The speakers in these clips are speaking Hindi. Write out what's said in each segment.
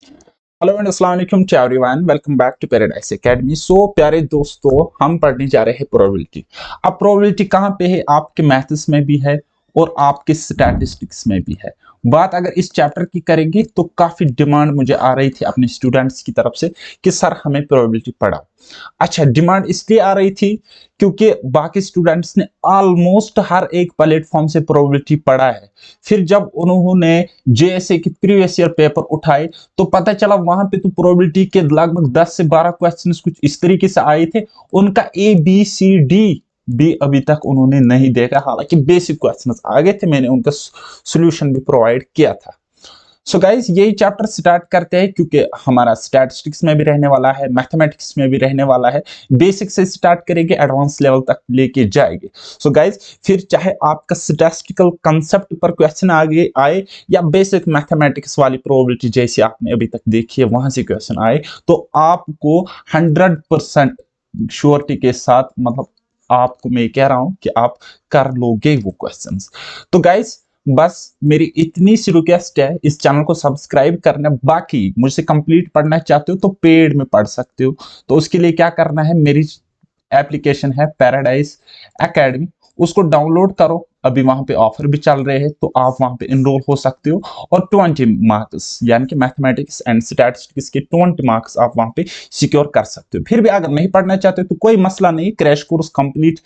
हेलो एंड अस्सलाम वालेकुम to everyone, welcome back to paradise academy. So प्यारे दोस्तों, हम पढ़ने जा रहे हैं प्रोबेबिलिटी। अब प्रोबेबिलिटी कहाँ पे है? आपके मैथ्स में भी है और आपके स्टैटिस्टिक्स में भी है। बात अगर इस चैप्टर की करेंगे तो काफी डिमांड मुझे आ रही थी अपने स्टूडेंट्स की तरफ से कि सर हमें प्रोबेबिलिटी पढ़ाओ। अच्छा, डिमांड इसलिए आ रही थी क्योंकि बाकी स्टूडेंट्स ने ऑलमोस्ट हर एक प्लेटफॉर्म से प्रोबेबिलिटी पढ़ा है। फिर जब उन्होंने जेएसए की प्रीवियस ईयर पेपर उठाए तो पता चला वहां पे तो प्रोबेबिलिटी के लगभग 10 से 12 क्वेश्चंस कुछ इस तरीके से आए थे। उनका ए बी सी डी भी अभी तक उन्होंने नहीं देखा, हालांकि बेसिक क्वेश्चंस आ गए थे, मैंने उनका सॉल्यूशन भी प्रोवाइड किया था। सो गाइस, यही चैप्टर स्टार्ट करते हैं क्योंकि हमारा स्टैटिस्टिक्स में भी रहने वाला है, मैथमेटिक्स में भी रहने वाला है। बेसिक से स्टार्ट करेंगे, एडवांस लेवल तक लेके जाएंगे। सो गाइस, फिर चाहे आपका स्टैटिस्टिकल कंसेप्ट पर क्वेश्चन आगे आए या बेसिक मैथमेटिक्स वाली प्रोबेबिलिटी जैसे आपने अभी तक देखी है वहां से क्वेश्चन आए, तो आपको 100% श्योरिटी के साथ, मतलब आपको मैं कह रहा हूं कि आप कर लोगे वो क्वेश्चंस। तो गाइस, बस मेरी इतनी सी रिक्वेस्ट है, इस चैनल को सब्सक्राइब करना। बाकी मुझसे कंप्लीट पढ़ना चाहते हो तो पेड में पढ़ सकते हो। तो उसके लिए क्या करना है, मेरी एप्लीकेशन है पैराडाइज एकेडमी, उसको डाउनलोड करो। अभी वहां पे ऑफर भी चल रहे हैं तो आप वहां पे इनरोल हो सकते हो और 20 मार्क्स यानी कि मैथमेटिक्स एंड स्टैटिस्टिक्स के 20 मार्क्स आप वहां पे सिक्योर कर सकते हो। फिर भी अगर नहीं पढ़ना चाहते तो कोई मसला नहीं, क्रैश कोर्स कंप्लीट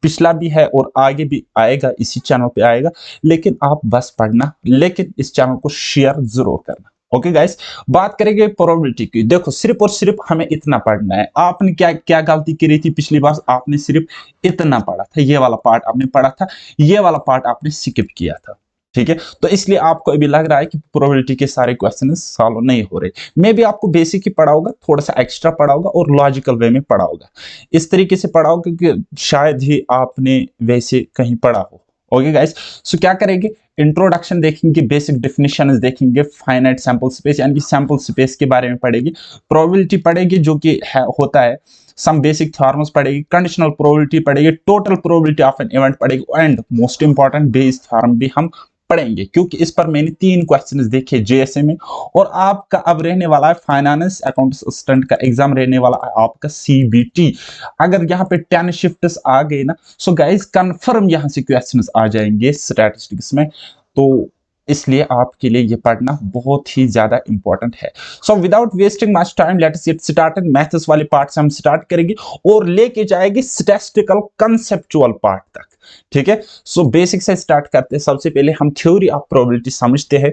पिछला भी है और आगे भी आएगा, इसी चैनल पे आएगा। लेकिन आप बस पढ़ना, लेकिन इस चैनल को शेयर जरूर करना। ओके गाइस, बात करेंगे प्रोबेबिलिटी की। देखो, सिर्फ और सिर्फ हमें इतना पढ़ना है। आपने क्या क्या गलती करी थी पिछली बार? आपने सिर्फ इतना पढ़ा था, ये वाला पार्ट आपने पढ़ा था, ये वाला पार्ट आपने स्किप किया था। ठीक है, तो इसलिए आपको अभी लग रहा है कि प्रोबेबिलिटी के सारे क्वेश्चन सॉल्व नहीं हो रहे। मैं भी आपको बेसिक ही पढ़ा होगा, थोड़ा सा एक्स्ट्रा पढ़ा होगा और लॉजिकल वे में पढ़ा होगा। इस तरीके से पढ़ा होगा कि शायद ही आपने वैसे कहीं पढ़ा हो। ओके गाइस, सो क्या करेंगे, इंट्रोडक्शन देखेंगे, बेसिक डेफिनेशन देखेंगे, फाइनाइट सैंपल स्पेस यानी कि सैंपल स्पेस के बारे में पढ़ेंगे, प्रोबेबिलिटी पढ़ेंगे जो कि होता है, सम बेसिक थॉर्म्स पढ़ेगी, कंडीशनल प्रोबेबिलिटी पढ़ेगी, total probability of an event पढ़ेगी and most important Bayes theorem भी हम पढ़ेंगे क्योंकि इस पर मैंने 3 क्वेश्चंस देखे जेएसए में। और आपका अब रहने वाला है फाइनेंस अकाउंट असिस्टेंट का एग्जाम, रहने वाला है आपका सीबीटी। अगर यहाँ पे 10 शिफ्ट्स आ गए ना, सो गाइस कंफर्म यहाँ से क्वेश्चंस आ जाएंगे स्टैटिस्टिक्स में। तो इसलिए आपके लिए ये पढ़ना बहुत ही ज्यादा इंपॉर्टेंट है। So without wasting much time, let's get started. Maths वाले पार्ट से हम स्टार्ट करेंगे और लेके जाएंगे स्टैटिस्टिकल कंसेप्चुअल पार्ट तक। ठीक है, सो बेसिक से स्टार्ट करते हैं। सबसे पहले हम थ्योरी ऑफ प्रोबेबिलिटी समझते हैं,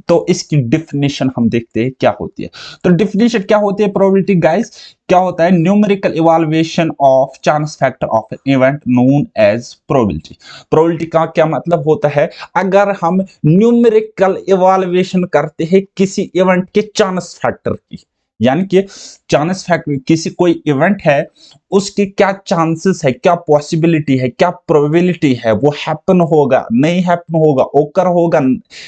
तो इसकी डिफिनेशन हम देखते हैं क्या होती है। तो डिफिनेशन क्या होती है प्रोबेबिलिटी गाइस? क्या होता है? Numerical evaluation of chance factor of an event known as probability. Probability का क्या मतलब होता है? अगर हम न्यूमेरिकल इवैल्यूएशन करते हैं किसी इवेंट के चांस फैक्टर की, यानी कि चांस फैक्टर, किसी कोई इवेंट है उसके क्या चांसेस है, क्या पॉसिबिलिटी है, क्या प्रोबेबिलिटी है, वो हैपन होगा, नहीं हैपन होगा, ओकर होगा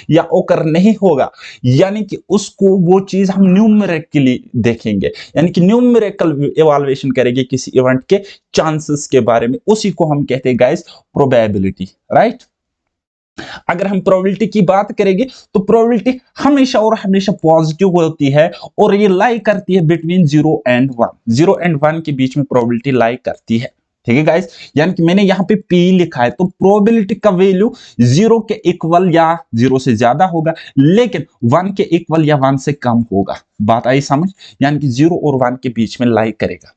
या ओकर नहीं होगा, यानी कि उसको वो चीज हम न्यूमेरिकली देखेंगे, यानी कि न्यूमेरिकल इवैल्यूएशन करेंगे किसी इवेंट के चांसेस के बारे में, उसी को हम कहते हैं गाइस प्रोबेबिलिटी, राइट। अगर हम प्रोबेबिलिटी की बात करेंगे तो प्रोबेबिलिटी हमेशा और हमेशा पॉजिटिव होती है और ये लाई करती है बिटवीन 0 एंड 1। 0 एंड 1 के बीच में प्रोबेबिलिटी लाई करती है। ठीक है गाइस, यानी कि मैंने यहाँ पे P लिखा है तो प्रोबेबिलिटी का वैल्यू 0 के इक्वल या 0 से ज्यादा होगा, लेकिन 1 के इक्वल या 1 से कम होगा। बात आई समझ? यानी कि 0 और 1 के बीच में लाई करेगा।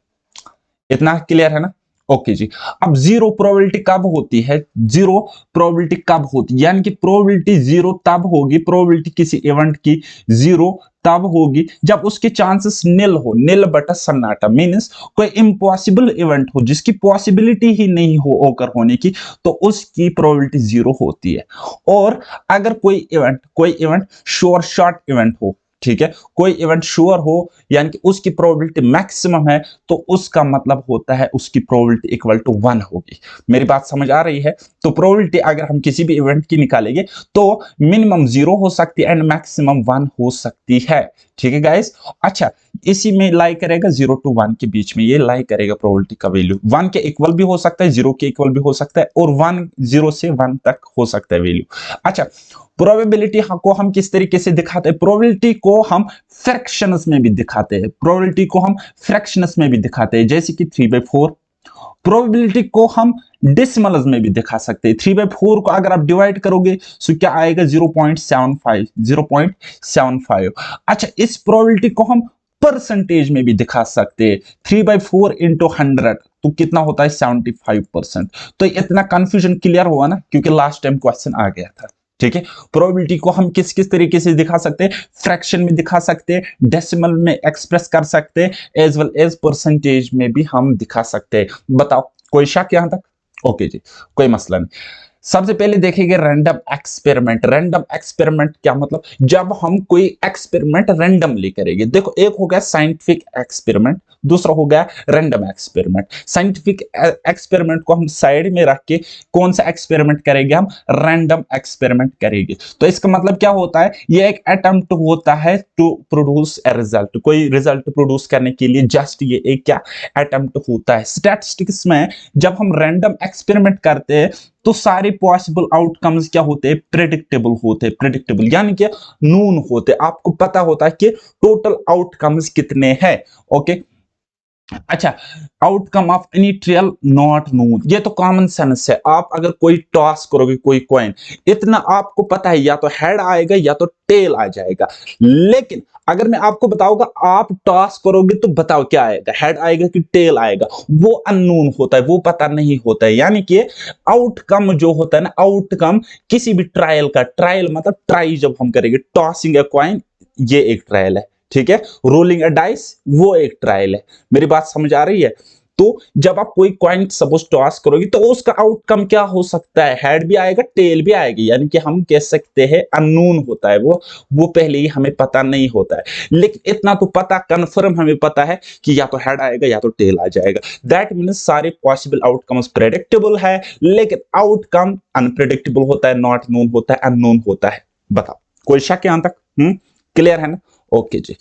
इतना क्लियर है ना? ओके जी। अब जीरो प्रोबेबिलिटी कब होती है? जीरो प्रोबेबिलिटी कब होती है, यानी कि प्रोबेबिलिटी जीरो तब होगी, प्रोबेबिलिटी किसी इवेंट की जीरो तब होगी जब उसके चांसेस निल हो, निल बटा सन्नाटा, मींस कोई इम्पॉसिबल इवेंट हो जिसकी पॉसिबिलिटी ही नहीं हो ओकर होने की, तो उसकी प्रोबेबिलिटी जीरो होती है। और अगर कोई इवेंट श्योर शॉर्ट इवेंट हो, ठीक है, कोई इवेंट श्योर हो यानी कि उसकी प्रोबेबिलिटी मैक्सिमम है, तो उसका मतलब होता है उसकी प्रोबेबिलिटी इक्वल टू 1 होगी। मेरी बात समझ आ रही है? तो प्रोबेबिलिटी अगर हम किसी भी इवेंट की निकालेंगे तो मिनिमम 0 हो सकती है एंड मैक्सिमम 1 हो सकती है। ठीक है गाइस, अच्छा, इसी में लाई करेगा 0 to 1 के बीच में, ये लाई करेगा प्रोबेबिलिटी का वैल्यू। 1 के इक्वल भी हो सकता है, 0 के इक्वल भी हो सकता है, और 1 0 से 1 तक हो सकता है वैल्यू। अच्छा, प्रोबेबिलिटी को हम किस तरीके से दिखाते हैं? प्रोबेबिलिटी को हम फ्रैक्शंस में भी दिखाते हैं, प्रोबेबिलिटी को हम फ्रैक्शंस में भी दिखाते हैं, जैसे कि 3/4। प्रोबेबिलिटी को हम डेसिमल्स में भी दिखा सकते हैं। 3/4 को अगर आप डिवाइड करोगे तो क्या आएगा? 0.75, 0.75। अच्छा, इस प्रोबेबिलिटी को हम परसेंटेज में भी दिखा सकते हैं। 3/4 इंटू 100 तो कितना होता है? 75%। तो इतना कंफ्यूजन क्लियर हुआ ना, क्योंकि लास्ट टाइम क्वेश्चन आ गया था। ठीक है, प्रोबेबिलिटी को हम किस किस तरीके से दिखा सकते हैं? फ्रैक्शन में दिखा सकते हैं, डेसिमल में एक्सप्रेस कर सकते हैं, एज वेल एज परसेंटेज में भी हम दिखा सकते हैं। बताओ, कोई शक यहां तक? ओके जी, कोई मसला नहीं। सबसे पहले देखेंगे रैंडम एक्सपेरिमेंट। रैंडम एक्सपेरिमेंट क्या मतलब? जब हम कोई एक्सपेरिमेंट रैंडमली करेंगे। देखो, एक हो गया साइंटिफिक एक्सपेरिमेंट, दूसरा हो गया रैंडम एक्सपेरिमेंट। साइंटिफिक एक्सपेरिमेंट को हम साइड में रख के कौन सा एक्सपेरिमेंट करेंगे? हम रैंडम एक्सपेरिमेंट करेंगे। तो इसका मतलब क्या होता है? ये एक अटेम्प्ट होता है टू प्रोड्यूस ए रिजल्ट, कोई रिजल्ट प्रोड्यूस करने के लिए जस्ट ये एक क्या अटेम्प्ट होता है। स्टैटिस्टिक्स में जब हम रैंडम एक्सपेरिमेंट करते हैं तो सारे पॉसिबल आउटकम्स क्या होते हैं? प्रेडिक्टेबल होते हैं। प्रेडिक्टेबल यानी कि नून होते हैं, आपको पता होता है कि टोटल आउटकम्स कितने हैं। ओके, अच्छा, outcome of any trial not known, ये तो कॉमन सेंस है। आप अगर कोई टॉस करोगे कोई कॉइन, इतना आपको पता है या तो हेड आएगा या तो टेल आ जाएगा। लेकिन अगर मैं आपको बताऊंगा आप टॉस करोगे तो बताओ क्या आएगा, हेड आएगा कि टेल आएगा, वो अननोन होता है, वो पता नहीं होता है। यानी कि आउटकम जो होता है ना, आउटकम किसी भी ट्रायल का, ट्रायल मतलब ट्राई जब हम करेंगे, टॉसिंग ए कॉइन ये एक ट्रायल है, ठीक है, रोलिंग अ डाइस वो एक ट्रायल है। मेरी बात समझ आ रही है? तो जब आप कोई कॉइन सपोज टॉस करोगे तो उसका आउटकम क्या हो सकता है? हेड भी आएगा, टेल भी आएगी, यानी कि हम कह सकते हैं अननोन होता है वो पहले ही हमें पता नहीं होता है। लेकिन इतना तो पता कंफर्म हमें पता है कि या तो हेड आएगा या तो टेल आ जाएगा। दैट मीन्स सारे पॉसिबल आउटकम्स प्रेडिक्टेबल है, लेकिन आउटकम अनप्रेडिक्टेबल होता है, नॉट नोन होता है, अननोन होता है। बताओ, कोई शक यहां तक? क्लियर है ना? ओके जी।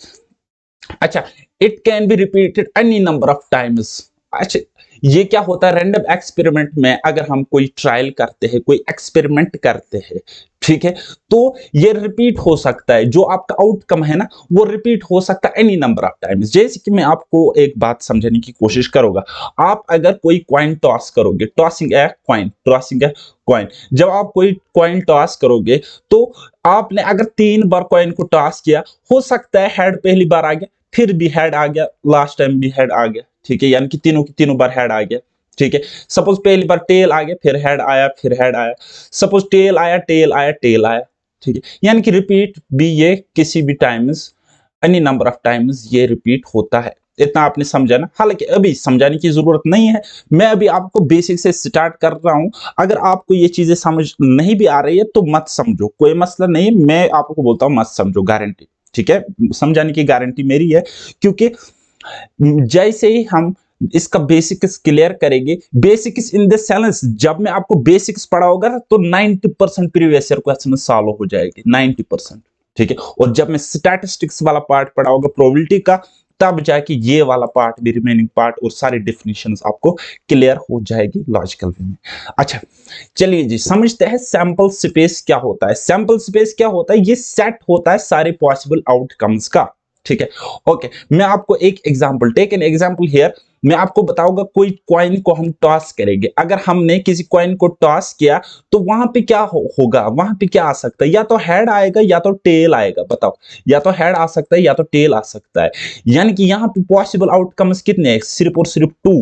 अच्छा, it can be repeated any number of times. अच्छा, ये क्या होता है? रैंडम एक्सपेरिमेंट में अगर हम कोई ट्रायल करते हैं, कोई एक्सपेरिमेंट करते हैं, ठीक है, तो ये रिपीट हो सकता है। जो आपका आउटकम है ना, वो रिपीट हो सकता है एनी नंबर ऑफ टाइम्स। जैसे कि मैं आपको एक बात समझाने की कोशिश करूंगा। आप अगर कोई कॉइन टॉस करोगे, tossing a coin, tossing a coin, जब आप कोई कॉइन टॉस करोगे तो आपने अगर 3 बार कॉइन को टॉस किया, हो सकता है हेड पहली बार आ गया, फिर भी हेड आ गया, लास्ट टाइम भी हेड आ गया, ठीक है, यानी कि तीनों की तीनों बार हेड आ गया। ठीक है, सपोज पहली बार टेल आ गया, फिर हेड आया, फिर हेड आया, सपोज टेल आया, टेल आया, टेल आया, ठीक है, यानी कि रिपीट भी ये किसी भी times, any number of times ये रिपीट होता है। इतना आपने समझा ना? हालांकि अभी समझाने की जरूरत नहीं है, मैं अभी आपको बेसिक से स्टार्ट कर रहा हूं। अगर आपको ये चीजें समझ नहीं भी आ रही है तो मत समझो, कोई मसला नहीं, मैं आपको बोलता हूं मत समझो, गारंटी, ठीक है, समझाने की गारंटी मेरी है। क्योंकि जैसे ही हम इसका बेसिक्स क्लियर करेंगे, बेसिक्स इन द सेंस, जब मैं आपको बेसिक्स पढ़ाऊंगा तो 90% प्रीवियस ईयर क्वेश्चन सॉल्व हो जाएगी, 90%, ठीक है। और जब मैं स्टैटिस्टिक्स वाला पार्ट पढ़ाऊंगा प्रोबेबिलिटी का, तब जाके ये वाला पार्ट भी, रिमेनिंग पार्ट और सारी डेफिनेशंस आपको क्लियर हो जाएगी लॉजिकल वे में। अच्छा, चलिए जी, समझते हैं सैंपल स्पेस क्या होता है। सैंपल स्पेस क्या होता है? ये सेट होता है सारे पॉसिबल आउटकम्स का, ठीक है। ओके, मैं आपको एक example, take an example here. मैं आपको बताऊंगा कोई कॉइन को हम टॉस करेंगे। अगर हमने किसी कॉइन को टॉस किया तो वहां पे क्या होगा? वहां पे क्या आ सकता है? या तो हेड आएगा या तो टेल आएगा। बताओ, या तो हेड आ सकता है या तो टेल आ सकता है। यानी कि यहाँ पे पॉसिबल आउटकम्स कितने हैं? सिर्फ और सिर्फ 2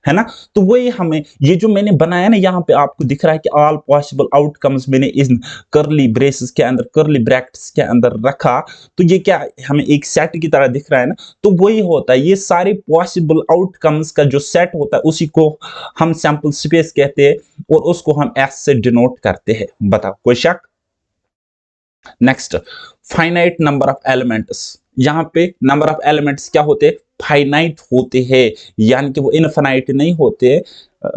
है ना। तो वही हमें, ये जो मैंने बनाया ना, यहाँ पे आपको दिख रहा है कि ऑल पॉसिबल आउटकम्स मैंने इन कर्ली ब्रेसेस के अंदर, कर्ली ब्रैकेट्स के अंदर रखा। तो ये क्या हमें एक सेट की तरह दिख रहा है ना। तो वही होता है, ये सारे पॉसिबल आउटकम्स का जो सेट होता है उसी को हम सैंपल स्पेस कहते हैं, और उसको हम एस से डिनोट करते हैं। बताओ, कोई शक? Next, finite number of elements. यहाँ पे नंबर ऑफ एलिमेंट्स क्या होते हैं, फाइनाइट होते हैं, यानी कि वो इनफिनाइट नहीं होते।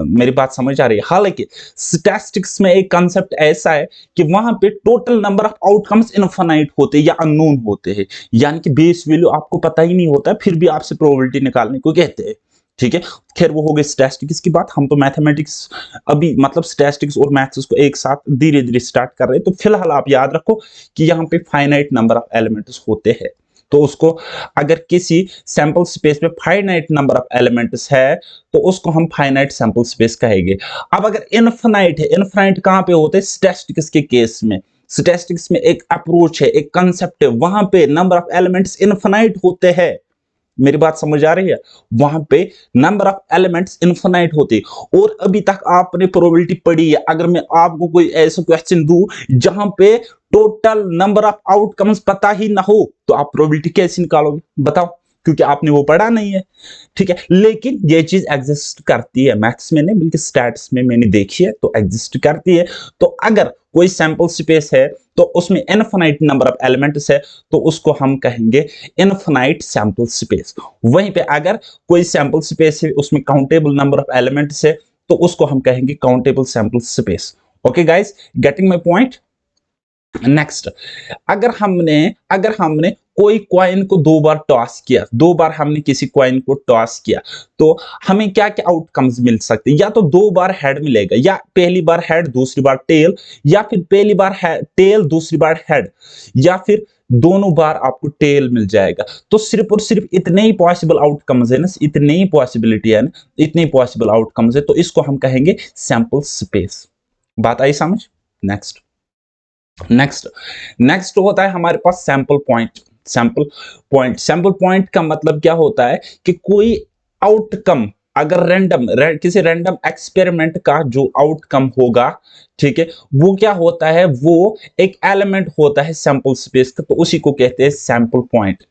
मेरी बात समझ आ रही है। हालांकि स्टैटिस्टिक्स में एक कंसेप्ट ऐसा है कि वहां पे total number of outcomes infinite होते हैं या अननोन होते हैं, यानी कि बेस वैल्यू आपको पता ही नहीं होता, फिर भी आपसे प्रोबेबिलिटी निकालने को कहते हैं। ठीक है, खैर वो हो गई स्टैटिस्टिक्स की बात। हम तो मैथमेटिक्स अभी मतलब स्टैटिस्टिक्स और मैथ्स को एक साथ धीरे धीरे स्टार्ट कर रहे हैं। तो फिलहाल आप याद रखो कि यहाँ पे फाइनाइट नंबर ऑफ एलिमेंट्स होते हैं, तो उसको अगर किसी सैंपल स्पेस में फाइनाइट नंबर ऑफ एलिमेंट्स है तो उसको हम फाइनाइट सैंपल स्पेस कहेंगे। अब अगर इनफिनाइट है, इनफिनाइट कहां पे होते हैं, स्टैटिस्टिक्स के केस में। स्टैटिस्टिक्स में एक अप्रोच है, एक कंसेप्ट है, वहां पे नंबर ऑफ एलिमेंट्स इनफिनाइट होते हैं। मेरी बात समझ आ रही है, वहां पे नंबर ऑफ एलिमेंट्स इनफिनाइट होते। और अभी तक आपने प्रोबेबिलिटी पढ़ी है, अगर मैं आपको कोई ऐसा क्वेश्चन दूं जहां पे टोटल नंबर ऑफ आउटकम्स पता ही ना हो, तो आप प्रोबेबिलिटी कैसे निकालोगे बताओ, क्योंकि आपने वो पढ़ा नहीं है। ठीक है, लेकिन ये चीज एग्जिस्ट करती है, मैथ्स में नहीं बल्कि स्टैट्स में मैंने देखी है, तो एग्जिस्ट करती है। तो अगर कोई सैंपल स्पेस है तो उसमें इनफिनाइट नंबर ऑफ एलिमेंट्स है, तो उसको हम कहेंगे इनफिनाइट सैंपल स्पेस। वहीं पे अगर कोई सैंपल स्पेस है उसमें काउंटेबल नंबर ऑफ एलिमेंट्स है, तो उसको हम कहेंगे countable sample space. Okay guys, getting my point. Next, अगर हमने कोई कॉइन को दो बार टॉस किया, दो बार हमने किसी कॉइन को टॉस किया, तो हमें क्या क्या आउटकम्स मिल सकते हैं, या तो दो बार हेड मिलेगा, या पहली बार हेड दूसरी बार टेल, या फिर पहली बार टेल दूसरी बार हेड, या फिर दोनों बार आपको टेल मिल जाएगा। तो सिर्फ और सिर्फ इतने ही पॉसिबल आउटकम्स है ना, इतनी ही पॉसिबिलिटी है ना, इतने ही पॉसिबल आउटकम्स है, तो इसको हम कहेंगे सैंपल स्पेस। बात आई समझ। नेक्स्ट नेक्स्ट नेक्स्ट होता है हमारे पास सैंपल पॉइंट। सैंपल पॉइंट का मतलब क्या होता है कि कोई आउटकम अगर किसी रैंडम एक्सपेरिमेंट का जो आउटकम होगा, ठीक है, वो क्या होता है, वो एक एलिमेंट होता है सैंपल स्पेस का, तो उसी को कहते हैं सैंपल पॉइंट।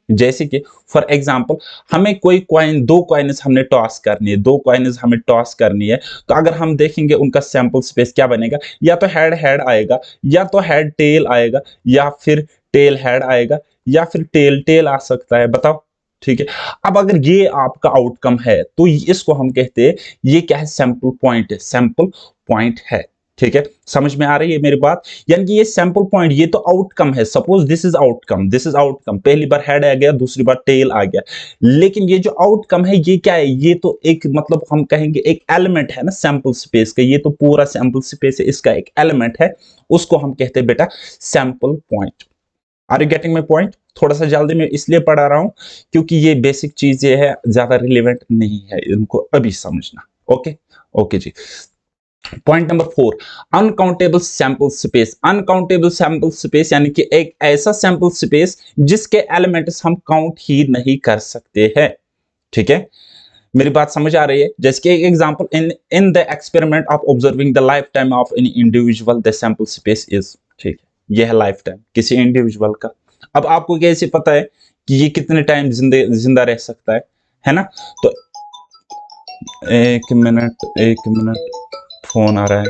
जैसे कि फॉर एग्जांपल हमें कोई कॉइन, दो कॉइन्स हमने टॉस करनी है, तो अगर हम देखेंगे उनका सैंपल स्पेस क्या बनेगा, या तो हेड हेड आएगा, या तो हेड टेल आएगा, या फिर टेल हेड आएगा, या फिर टेल टेल आ सकता है, बताओ। ठीक है, अब अगर ये आपका आउटकम है तो इसको हम कहते हैं, ये क्या है, सैंपल पॉइंट है, सैंपल पॉइंट है। ठीक है, समझ में आ रही है मेरी बात। यानी कि ये सैंपल पॉइंट, ये तो आउटकम है, सपोज दिस इज आउटकम, पहली बार हेड आ गया, दूसरी बार टेल आ गया, लेकिन ये जो आउटकम है ये क्या है, ये तो एक मतलब हम कहेंगे एक एलिमेंट है ना सैंपल स्पेस का, ये तो पूरा सैंपल स्पेस है, इसका एक एलिमेंट है, उसको हम कहते हैं बेटा sample point. Are you getting my point. थोड़ा सा जल्दी में इसलिए पढ़ा रहा हूं क्योंकि ये बेसिक चीजें है, ज्यादा रिलेवेंट नहीं है, इनको अभी समझना। ओके ओके जी। Point number 4, uncountable sample space. Uncountable sample space यानी कि एक ऐसा सैंपल स्पेस जिसके एलिमेंट्स हम काउंट ही नहीं कर सकते हैं। ठीक है, मेरी बात समझ आ रही है। जैसे कि एक example, in the experiment of observing the life time of any individual the sample space is. ठीक है, यह है लाइफ टाइम किसी इंडिविजुअल का। अब आपको कैसे पता है कि ये कितने टाइम जिंदा रह सकता है ना। तो एक मिनट फोन आ रहा है।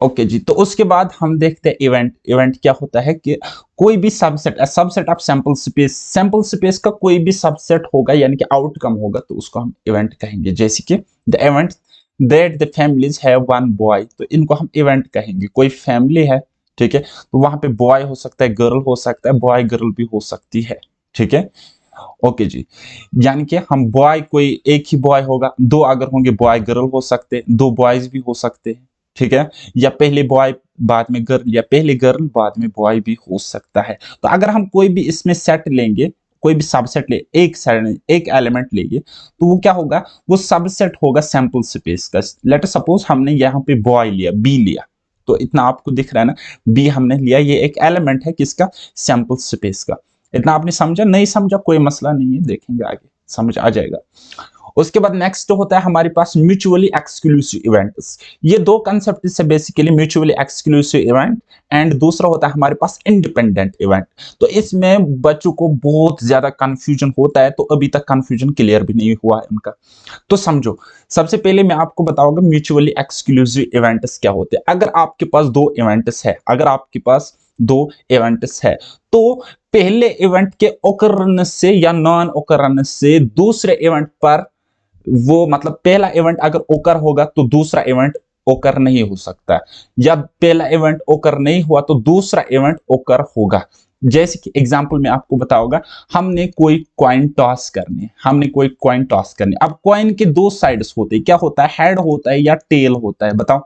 ओके जी, तो उसके बाद हम देखते हैं इवेंट क्या होता है कि कोई भी सबसेट ऑफ सैंपल स्पेस का कोई भी सबसेट होगा, यानी कि आउटकम होगा, तो उसको हम इवेंट कहेंगे। जैसे कि the event that the families have one boy, तो इनको हम इवेंट कहेंगे। कोई फैमिली है, ठीक है, तो वहां पे बॉय हो सकता है, गर्ल हो सकता है, बॉय गर्ल भी हो सकती है। ठीक है, ओके जी, यानी कि हम बॉय, कोई एक ही बॉय होगा, दो अगर होंगे बॉय गर्ल हो सकते हैं, दो बॉयज भी हो सकते हैं। ठीक है, या पहले बॉय बाद में गर्ल, या पहले गर्ल बाद में बॉय भी हो सकता है। तो अगर हम कोई भी इसमें सेट लेंगे, कोई भी सबसेट ले, एक एलिमेंट लेंगे, तो वो क्या होगा, वो सबसेट होगा सैंपल स्पेस का। लेट सपोज हमने यहाँ पे बॉय लिया, बी लिया, तो इतना आपको दिख रहा है ना, बी हमने लिया, ये एक एलिमेंट है किसका, सैंपल स्पेस का। इतना आपने समझा, नहीं समझा कोई मसला नहीं है, देखेंगे आगे समझ आ जाएगा। उसके बाद नेक्स्ट होता है हमारे पास म्यूचुअली एक्सक्लूसिव इवेंट्स। ये दो कंसेप्ट से basically, mutually exclusive event and दूसरा होता है हमारे पास इंडिपेंडेंट इवेंट। तो इसमें बच्चों को बहुत ज्यादा कंफ्यूजन होता है, तो अभी तक कंफ्यूजन क्लियर भी नहीं हुआ है उनका। तो समझो, सबसे पहले मैं आपको बताऊंगा म्यूचुअली एक्सक्लूसिव इवेंट्स क्या होते हैं। अगर आपके पास दो इवेंट्स है, अगर आपके पास दो इवेंट्स है। तो पहले इवेंट के ओकरेंस से या नॉन ओकरेंस से दूसरे इवेंट पर वो मतलब पहला इवेंट अगर ओकर होगा तो दूसरा इवेंट ओकर नहीं हो सकता, या पहला इवेंट ओकर नहीं हुआ तो दूसरा इवेंट ओकर होगा। जैसे कि एग्जांपल में आपको बताऊंगा, हमने कोई कॉइन टॉस करनी है, हमने कोई कॉइन टॉस करनी है। अब कॉइन के दो साइड्स होते हैं, क्या होता है, हेड होता है या टेल होता है, बताओ।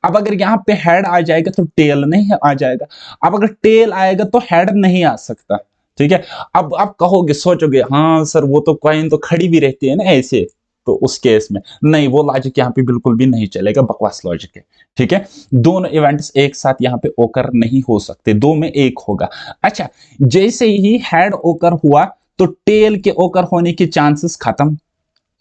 अब अगर यहाँ पे हेड आ जाएगा तो टेल नहीं आ जाएगा, अब अगर टेल आएगा तो हेड नहीं आ सकता, ठीक है। अब आप कहोगे, सोचोगे, हाँ सर वो तो कॉइन तो खड़ी भी रहती है ना ऐसे, तो उस केस में नहीं, वो लॉजिक यहाँ पे बिल्कुल भी नहीं चलेगा, बकवास लॉजिक है, ठीक है। दोनों इवेंट्स एक साथ यहाँ पे ओकर नहीं हो सकते, दो में एक होगा। अच्छा, जैसे ही हेड ओकर हुआ तो टेल के ओकर होने के चांसेस खत्म,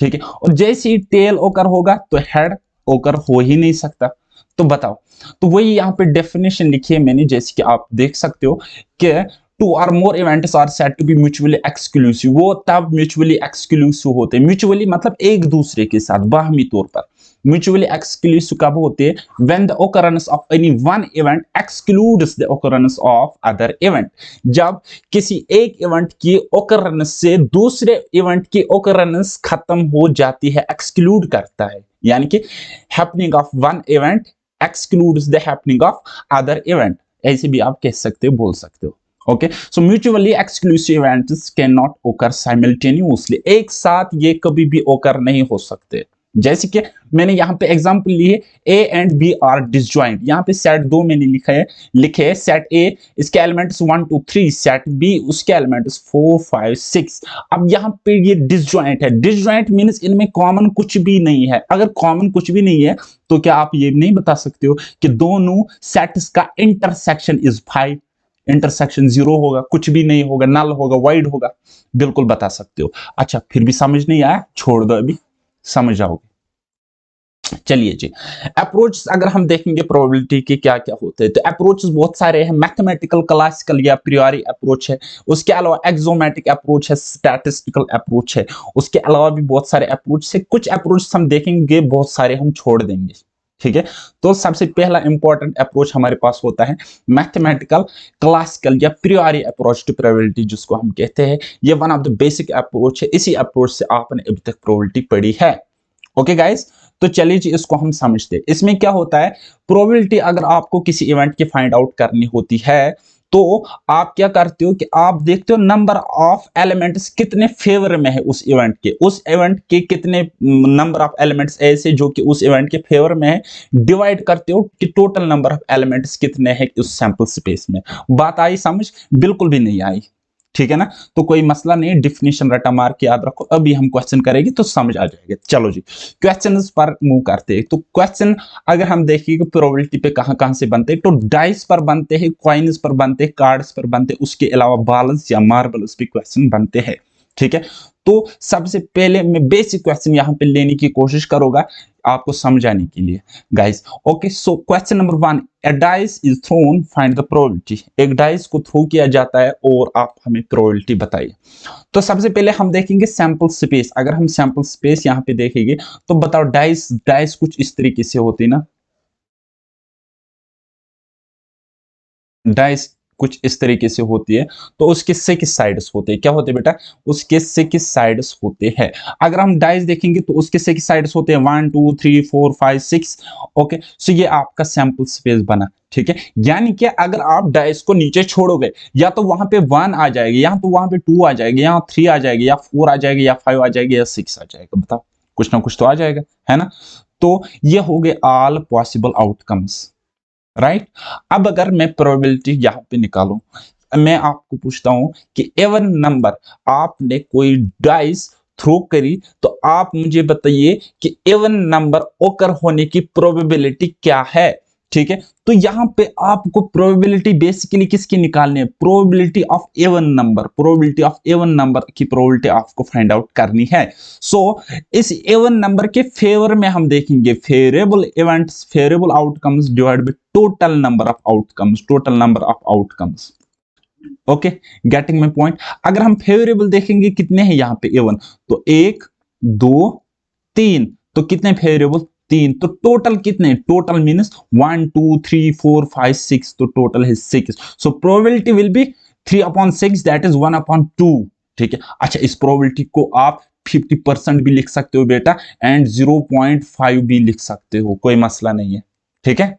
ठीक है। और जैसे ही टेल ओकर होगा तो हेड ओकर हो ही नहीं सकता। तो बताओ, तो वही यहाँ पे डेफिनेशन लिखी है मैंने, जैसे कि आप देख सकते हो कि two or more events are said to be mutually exclusive. वो तब म्यूचुअली एक्सक्लूसिव होते हैं, म्यूचुअली मतलब एक दूसरे के साथ बाहमी तौर पर। म्यूचुअली एक्सक्लूसिव कब होते हैं, when the occurrence of any one event excludes the occurrence of other event. जब किसी एक इवेंट की occurrence से दूसरे इवेंट की occurrence खत्म हो जाती है, एक्सक्लूड करता है, यानी कि happening of one event excludes the happening of other event, ऐसे भी आप कह सकते हो, बोल सकते हो। Okay, so mutually exclusive events can not ओकर साइमल्टेनियसली, एक साथ ये कभी भी ओकर नहीं हो सकते। जैसे कि मैंने यहाँ पे एग्जांपल ली है, A and B are disjoint. यहाँ पे सेट दो मैंने लिखे है, सेट ए इसके एलिमेंट्स 1 2 3, सेट बी उसके एलिमेंट्स 4 5 6। अब यहाँ पे ये डिसजॉइंट है, डिसजॉइंट मींस इनमें कॉमन कुछ भी नहीं है। अगर कॉमन कुछ भी नहीं है तो क्या आप ये नहीं बता सकते हो कि दोनों सेट्स का इंटरसेक्शन इज 5? इंटरसेक्शन 0 होगा, कुछ भी नहीं होगा, नल होगा, वाइड होगा, बिल्कुल बता सकते हो। अच्छा, फिर भी समझ नहीं आया, छोड़ दो, अभी समझ जाओगे। चलिए जी, अप्रोच अगर हम देखेंगे प्रोबेबिलिटी के क्या क्या होते हैं, तो अप्रोचेस बहुत सारे हैं। मैथमेटिकल, क्लासिकल या प्रियोरी अप्रोच है, उसके अलावा एक्सोमेटिक अप्रोच है, स्टैटिस्टिकल अप्रोच है, उसके अलावा भी बहुत सारे अप्रोच है। कुछ अप्रोच हम देखेंगे, बहुत सारे हम छोड़ देंगे, ठीक है। तो सबसे पहला इंपॉर्टेंट अप्रोच हमारे पास होता है मैथमेटिकल, क्लासिकल या प्रियोरी अप्रोच टू प्रोबेबिलिटी, जिसको हम कहते हैं। ये one of the basic approach है, इसी अप्रोच से आपने अभी तक प्रोबेबिलिटी पढ़ी है। ओके गाइस, तो चलिए जी इसको हम समझते हैं। इसमें क्या होता है, प्रोबेबिलिटी अगर आपको किसी इवेंट की फाइंड आउट करनी होती है तो आप क्या करते हो कि आप देखते हो नंबर ऑफ एलिमेंट्स कितने फेवर में है उस इवेंट के कितने नंबर ऑफ एलिमेंट्स ऐसे जो कि उस इवेंट के फेवर में है, डिवाइड करते हो कि टोटल नंबर ऑफ एलिमेंट्स कितने हैं उस सैंपल स्पेस में। बात आई समझ? बिल्कुल भी नहीं आई, ठीक है ना। तो कोई मसला नहीं, डिफिनेशन रटा मार के याद रखो, अभी हम क्वेश्चन करेंगे तो समझ आ जाएगा। चलो जी, क्वेश्चन पर मूव करते हैं। तो क्वेश्चन अगर हम देखेंगे प्रोबेबिलिटी पे कहां कहां से बनते हैं, तो डाइस पर बनते हैं, कॉइन्स पर बनते हैं, कार्ड्स पर बनते हैं, उसके अलावा बाल्स या मार्बल्स पे क्वेश्चन बनते हैं, ठीक है। तो सबसे पहले मैं बेसिक क्वेश्चन यहां पे लेने की कोशिश करूंगा आपको समझाने के लिए guys. Okay, so question number 1, a dice is thrown, find the probability। एक डाइस को थ्रो किया जाता है और आप हमें प्रोबेबिलिटी बताइए। तो सबसे पहले हम देखेंगे सैंपल स्पेस। अगर हम सैंपल स्पेस यहाँ पे देखेंगे तो बताओ, डाइस डाइस कुछ इस तरीके से होती ना, डाइस कुछ इस तरीके से होती है। तो उसके सिक्स साइड्स होते हैं, क्या होते हैं बेटा, उसके सिक्स साइड्स होते हैं। अगर हम डाइस देखेंगे तो उसके सिक्स साइड्स होते हैं, 1 2 3 4 5 6। ओके, सो ये आपका सैंपल स्पेस बना, ठीक है। यानी कि अगर आप डाइस को नीचे छोड़ोगे, या तो वहां पे 1 आ जाएगी, या तो वहां पे 2 आ जाएगी, या 3 आ जाएगी, या 4 आ जाएगी, या 5 आ जाएगी, या 6 आ जाएगा। बताओ, कुछ ना कुछ तो आ जाएगा, है ना। तो ये हो गए ऑल पॉसिबल आउटकम्स, राइट। अब अगर मैं प्रोबेबिलिटी यहां पे निकालूं, मैं आपको पूछता हूं कि एवन नंबर, आपने कोई डाइस थ्रो करी, तो आप मुझे बताइए कि एवन नंबर ओकर होने की प्रोबेबिलिटी क्या है, ठीक है। तो यहां पे आपको प्रोबेबिलिटी बेसिकली किसकी निकालनी है, probability of even number, probability of even number की प्रोबेबिलिटी आपको फाइंड आउट करनी है। सो इस एवन नंबर के फेवर में हम देखेंगे favourable events, favourable outcomes divide by total number of outcomes, total number of outcomes. Okay, getting my point. अगर हम फेवरेबल देखेंगे कितने हैं यहाँ पे एवन, तो 1 2 3, तो कितने फेवरेबल, तीन, तो टोटल कितने, टोटल मीन्स 1 2 3 4 5 6, तो टोटल है 6। So probability will be 3/6, that is 1/2। ठीक है, अच्छा इस प्रोबेबिलिटी को आप 50% भी लिख सकते हो बेटा, एंड 0.5 भी लिख सकते हो, कोई मसला नहीं है। ठीक है,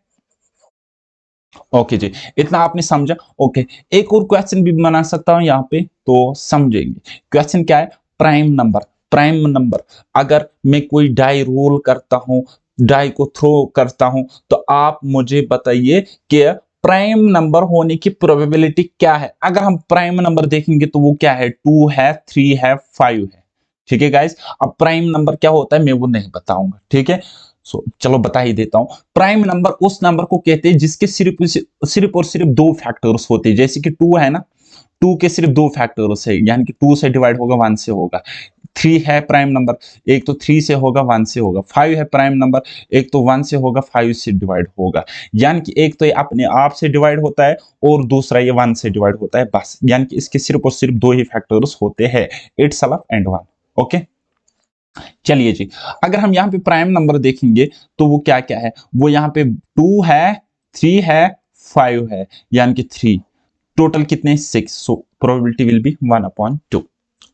ओके जी, इतना आपने समझा। ओके, एक और क्वेश्चन भी बना सकता हूं यहाँ पे, तो समझेंगे। क्वेश्चन क्या है, प्राइम नंबर। प्राइम नंबर, अगर मैं कोई डाई रोल करता हूं, डाई को थ्रो करता हूं, तो आप मुझे बताइए कि प्राइम नंबर होने की प्रोबेबिलिटी क्या है। अगर हम प्राइम नंबर देखेंगे तो वो क्या है, 2 है, 3 है, 5 है। ठीक है गाइस, अब प्राइम नंबर क्या होता है मैं वो नहीं बताऊंगा। ठीक है, चलो बता ही देता हूं। प्राइम नंबर उस नंबर को कहते हैं जिसके सिर्फ और सिर्फ दो फैक्टर्स होते हैं, जैसे कि 2 है ना, 2 के सिर्फ दो फैक्टर्स है, यानी कि 2 से डिवाइड होगा 1 से होगा। 3 है प्राइम नंबर, एक तो 3 से होगा 1 से होगा। 5 है प्राइम नंबर, एक तो 1 से होगा 5 से डिवाइड होगा। यानी कि एक तो ये अपने आप से डिवाइड होता है और दूसरा ये 1 से डिवाइड होता है, बस। यानी कि इसके सिर्फ और सिर्फ दो ही फैक्टर्स होते हैं, 8 सलफ एंड 1। ओके, चलिए जी, अगर हम यहाँ पे प्राइम नंबर देखेंगे तो वो क्या क्या है, वो यहाँ पे 2 है, 3 है, 5 है, यानी कि 3, टोटल कितने, 6। So probability will be 1/2।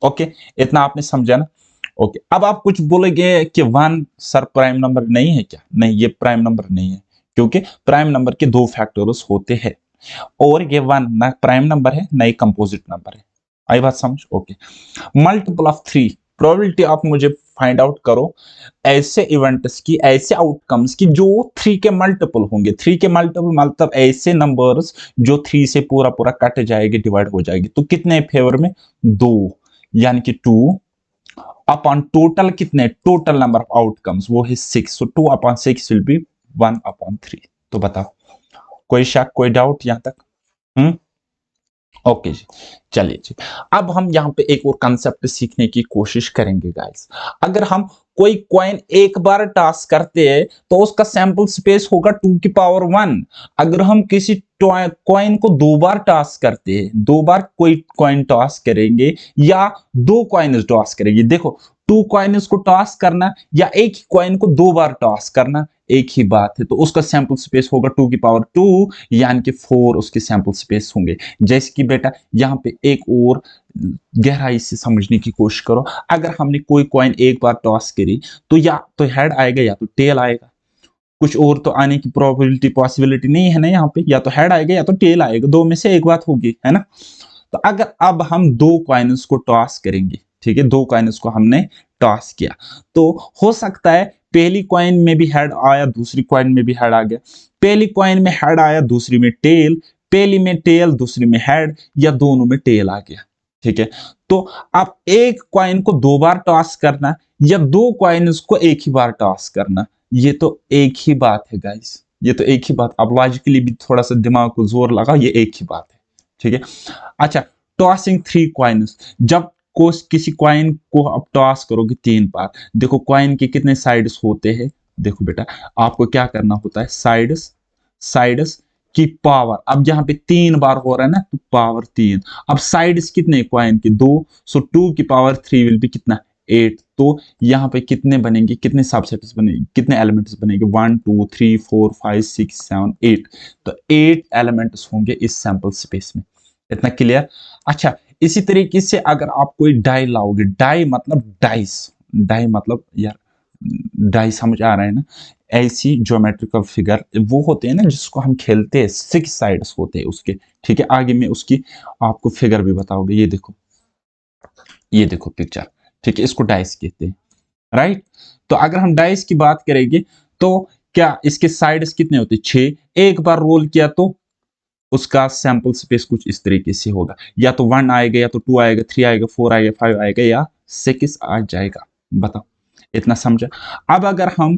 Okay, इतना आपने समझा ना। ओके, अब आप कुछ बोलेंगे कि 1 सर प्राइम नंबर नहीं है क्या, नहीं ये प्राइम नंबर नहीं है, क्योंकि प्राइम नंबर के दो फैक्टर्स होते हैं, और ये 1 ना प्राइम नंबर है ना ही कंपोजिट नंबर है। आई बात समझ। ओके, मल्टीपल ऑफ 3, प्रोबेबिलिटी आप मुझे फाइंड आउट करो ऐसे इवेंट्स की, ऐसे आउटकम्स की जो 3 के मल्टीपल होंगे। 3 के मल्टीपल मतलब ऐसे नंबर्स जो 3 से पूरा पूरा कट जाएगी, डिवाइड हो जाएगी, तो कितने फेवर में, 2, यानी कि 2 अपॉन टोटल कितने, टोटल नंबर ऑफ आउटकम्स वो है 6। सो 2/6 विल बी 1/3। तो बताओ, कोई शक कोई डाउट यहां तक? हम्म, ओके जी, चलिए जी, अब हम यहाँ पे एक और कंसेप्ट सीखने की कोशिश करेंगे गाइस। अगर हम कोई कॉइन एक बार टॉस करते हैं तो उसका सैंपल स्पेस होगा 2 की पावर 1। अगर हम किसी कॉइन को दो बार टॉस करते हैं, दो बार कोई कॉइन टॉस करेंगे या दो कॉइन टॉस करेंगे, देखो 2 कॉइन्स को टॉस करना या एक ही कॉइन को दो बार टॉस करना एक ही बात है, तो उसका सैंपल स्पेस होगा 2 की पावर 2, यानी कि 4 उसके सैंपल स्पेस होंगे। जैसे कि बेटा यहाँ पे एक और गहराई से समझने की कोशिश करो, अगर हमने कोई कॉइन एक बार टॉस करी तो या तो हेड आएगा या तो टेल आएगा, कुछ और तो आने की प्रोबेबिलिटी पॉसिबिलिटी नहीं है ना यहाँ पे, या तो हेड आएगा या तो टेल आएगा, दो में से एक बात होगी, है ना। तो अगर अब हम दो कॉइन्स को टॉस करेंगे, ठीक है, दो कॉइन्स को हमने टॉस किया, तो हो सकता है पहली कॉइन में भी हेड आया, दूसरी कॉइन में भी हेड आ गया, पहली कॉइन में हेड आया, दूसरी में टेल, पहली में टेल, दूसरी में हेड, या दोनों में टेल आ गया। ठीक है, तो आप एक कॉइन को दो बार टॉस करना या दो कॉइन्स को एक ही बार टॉस करना, ये तो एक ही बात है गाइस, ये तो एक ही बात। अब लॉजिकली भी थोड़ा सा दिमाग को जोर लगा, ये एक ही बात है। ठीक है, अच्छा, टॉसिंग 3 कॉइन्स, जब को किसी कॉइन को आप टॉस करोगे 3 बार, देखो कॉइन के कितने साइड्स होते हैं, देखो बेटा आपको क्या करना होता है, साइड्स, साइड्स की पावर, अब यहाँ पे 3 बार हो रहा है ना, तो पावर 3। अब साइड्स कितने कॉइन के, 2, सो 2 की पावर 3 विल बी कितना, 8। तो यहाँ पे कितने बनेंगे, कितने सबसेट्स बनेंगे, कितने एलिमेंट्स बनेंगे, 1 2 3 4 5 6 7 8, तो 8 एलिमेंट्स होंगे इस सैंपल स्पेस में। इतना क्लियर। अच्छा, इसी तरीके से अगर आप कोई डाई लाओगे, डाई मतलब डाइस, डाई मतलब यार डाई समझ आ रहा है ना, ऐसी ज्योमेट्रिकल फिगर वो होते हैं ना जिसको हम खेलते हैं, 6 साइड्स होते हैं उसके। ठीक है, आगे में उसकी आपको फिगर भी बताओगे, ये देखो, ये देखो पिक्चर। ठीक है, इसको डाइस कहते हैं, राइट। तो अगर हम डाइस की बात करेंगे तो क्या इसके साइड्स कितने होते हैं, 6, एक बार रोल किया तो उसका सैंपल स्पेस कुछ इस तरीके से होगा, या तो 1 आएगा, या तो 2 आएगा, 3 आएगा, 4 आएगा, 5 आएगा, या 6 आ जाएगा। बताओ, इतना समझा। अब अगर हम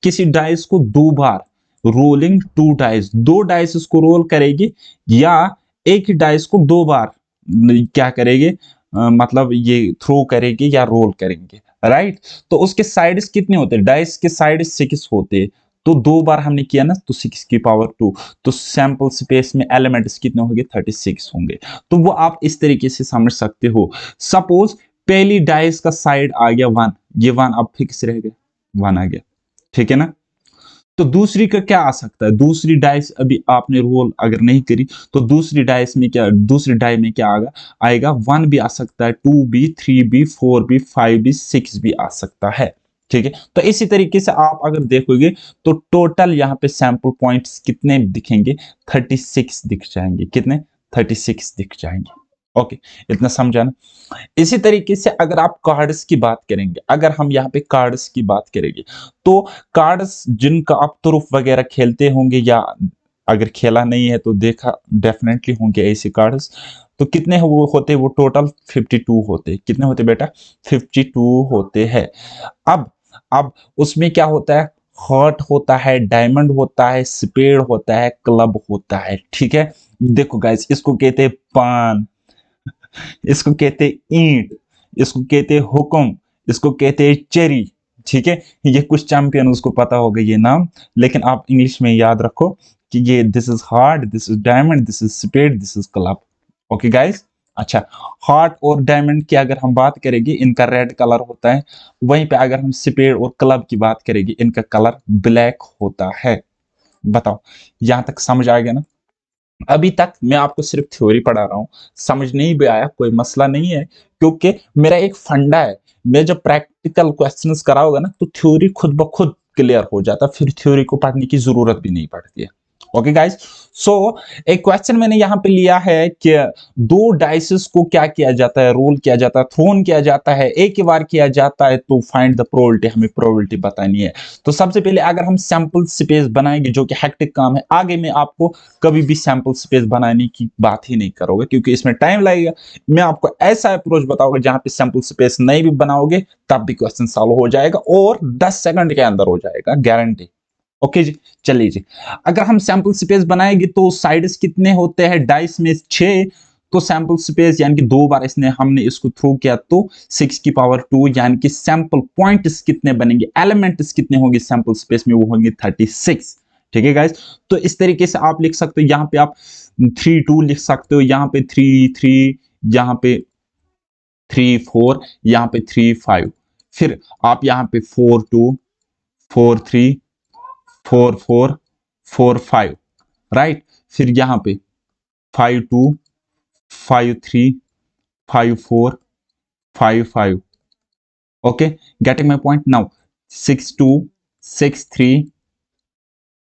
किसी डाइस को दो बार, रोलिंग 2 डाइस, दो डाइस इसको रोल करेंगे, या एक ही डाइस को दो बार क्या करेंगे, मतलब ये थ्रो करेंगे या रोल करेंगे, राइट। तो उसके साइड्स कितने होते हैं, डाइस के साइड 6 होते हैं, तो दो बार हमने किया ना, तो 6 की पावर 2, तो सैंपल स्पेस में एलिमेंट्स कितने होंगे, 36 होंगे। तो वो आप इस तरीके से समझ सकते हो। सपोज पहली डाइस का साइड आ गया 1, ये 1 अब फिक्स रह गया, 1 आ गया। ठीक है ना। तो दूसरी का क्या आ सकता है, दूसरी डाइस अभी आपने रोल अगर नहीं करी तो दूसरी डाइस में क्या, दूसरी डाई में क्या आएगा 1 भी आ सकता है, 2 भी, 3 भी, 4 भी, 5 भी, 6 भी आ सकता है। ठीक है, तो इसी तरीके से आप अगर देखोगे तो टोटल यहाँ पे सैंपल पॉइंट्स कितने दिखेंगे, 36 दिख जाएंगे। कितने, 36 दिख जाएंगे। ओके, इतना समझा ना। इसी तरीके से अगर आप कार्ड्स की बात करेंगे, अगर हम यहाँ पे कार्ड्स की बात करेंगे तो कार्ड्स जिनका आप तुरुफ वगैरह खेलते होंगे या अगर खेला नहीं है तो देखा डेफिनेटली होंगे ऐसे कार्ड्स, तो कितने वो होते, वो टोटल 52 होते। कितने होते बेटा, 52 होते हैं। अब उसमें क्या होता है, हार्ट होता है, डायमंड होता है, स्पेड होता है, क्लब होता है। ठीक है, देखो गाइस, इसको कहते हैं पान, इसको कहते ईंट, इसको कहते हुक्म, इसको कहते चेरी। ठीक है, ये कुछ चैंपियन उसको पता होगा ये नाम, लेकिन आप इंग्लिश में याद रखो कि ये this is heart, this is diamond, this is spade, this is club. Okay guys. अच्छा, हार्ट और डायमंड की अगर हम बात करेंगे इनका रेड कलर होता है, वहीं पे अगर हम स्पेड और क्लब की बात करेंगे इनका कलर ब्लैक होता है। बताओ, यहां तक समझ आ गया ना। अभी तक मैं आपको सिर्फ थ्योरी पढ़ा रहा हूँ, समझ नहीं भी आया कोई मसला नहीं है, क्योंकि मेरा एक फंडा है, मैं जब प्रैक्टिकल क्वेश्चंस कराऊंगा ना तो थ्योरी खुद ब खुद क्लियर हो जाता, फिर थ्योरी को पढ़ने की जरूरत भी नहीं पड़ती है। ओके गाइस, सो एक क्वेश्चन मैंने यहाँ पे लिया है कि दो डाइसेस को क्या किया जाता है, रोल किया जाता है, थ्रोन किया जाता है, एक ही बार किया जाता है, तो फाइंड द प्रोबेबिलिटी, हमें प्रोबेबिलिटी बतानी है। तो सबसे पहले अगर हम सैंपल स्पेस बनाएंगे, जो कि हेक्टिक काम है, आगे मैं आपको कभी भी सैंपल स्पेस बनाने की बात ही नहीं करोगे क्योंकि इसमें टाइम लगेगा। मैं आपको ऐसा अप्रोच बताऊंगा जहां पे सैंपल स्पेस नहीं भी बनाओगे तब भी क्वेश्चन सॉल्व हो जाएगा और 10 सेकंड के अंदर हो जाएगा, गारंटी। ओके जी, चलिए जी। अगर हम सैंपल स्पेस बनाएंगे तो साइड्स कितने होते हैं, डाइस में 6, तो सैंपल स्पेस यानी कि 2 बार इसने हमने इसको थ्रो किया तो 6 की पावर 2, यानी कि सैंपल पॉइंट्स कितने बनेंगे, एलिमेंट्स कितने होंगे सैंपल स्पेस में, वो होंगे 36। ठीक है गाइस, तो इस तरीके से आप लिख सकते हो, यहाँ पे आप 3 2 लिख सकते हो, यहाँ पे 3 3, यहाँ पे 3 4, यहाँ पे 3 5, फिर आप यहाँ पे 4 2 4 3 4 4 4 5, राइट। फिर यहाँ पे 5 2 5 3 5 4 5 5। Okay, getting my point now, 6 2 6 3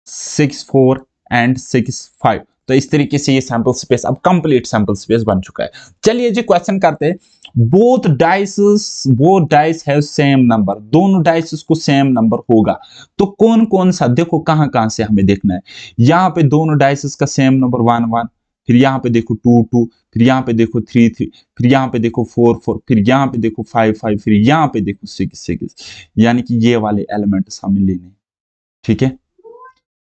6 4 and 6 5। तो इस तरीके से ये सैंपल स्पेस अब कंप्लीट सैंपल स्पेस बन चुका है। चलिए जी, क्वेश्चन करते हैं। Both dice have same number, दोनों डाइस को सेम नंबर होगा तो कौन कौन सा, देखो कहां कहां से हमें देखना है। यहाँ पे दोनों डाइस का सेम नंबर 1 1, फिर यहाँ पे देखो 2 2, फिर यहाँ पे देखो 3 3, फिर यहाँ पे देखो 4 4, फिर यहाँ पे देखो 5 5, फिर यहाँ पे देखो 6 6, यानी कि ये वाले एलिमेंट्स हमें लेने। ठीक है,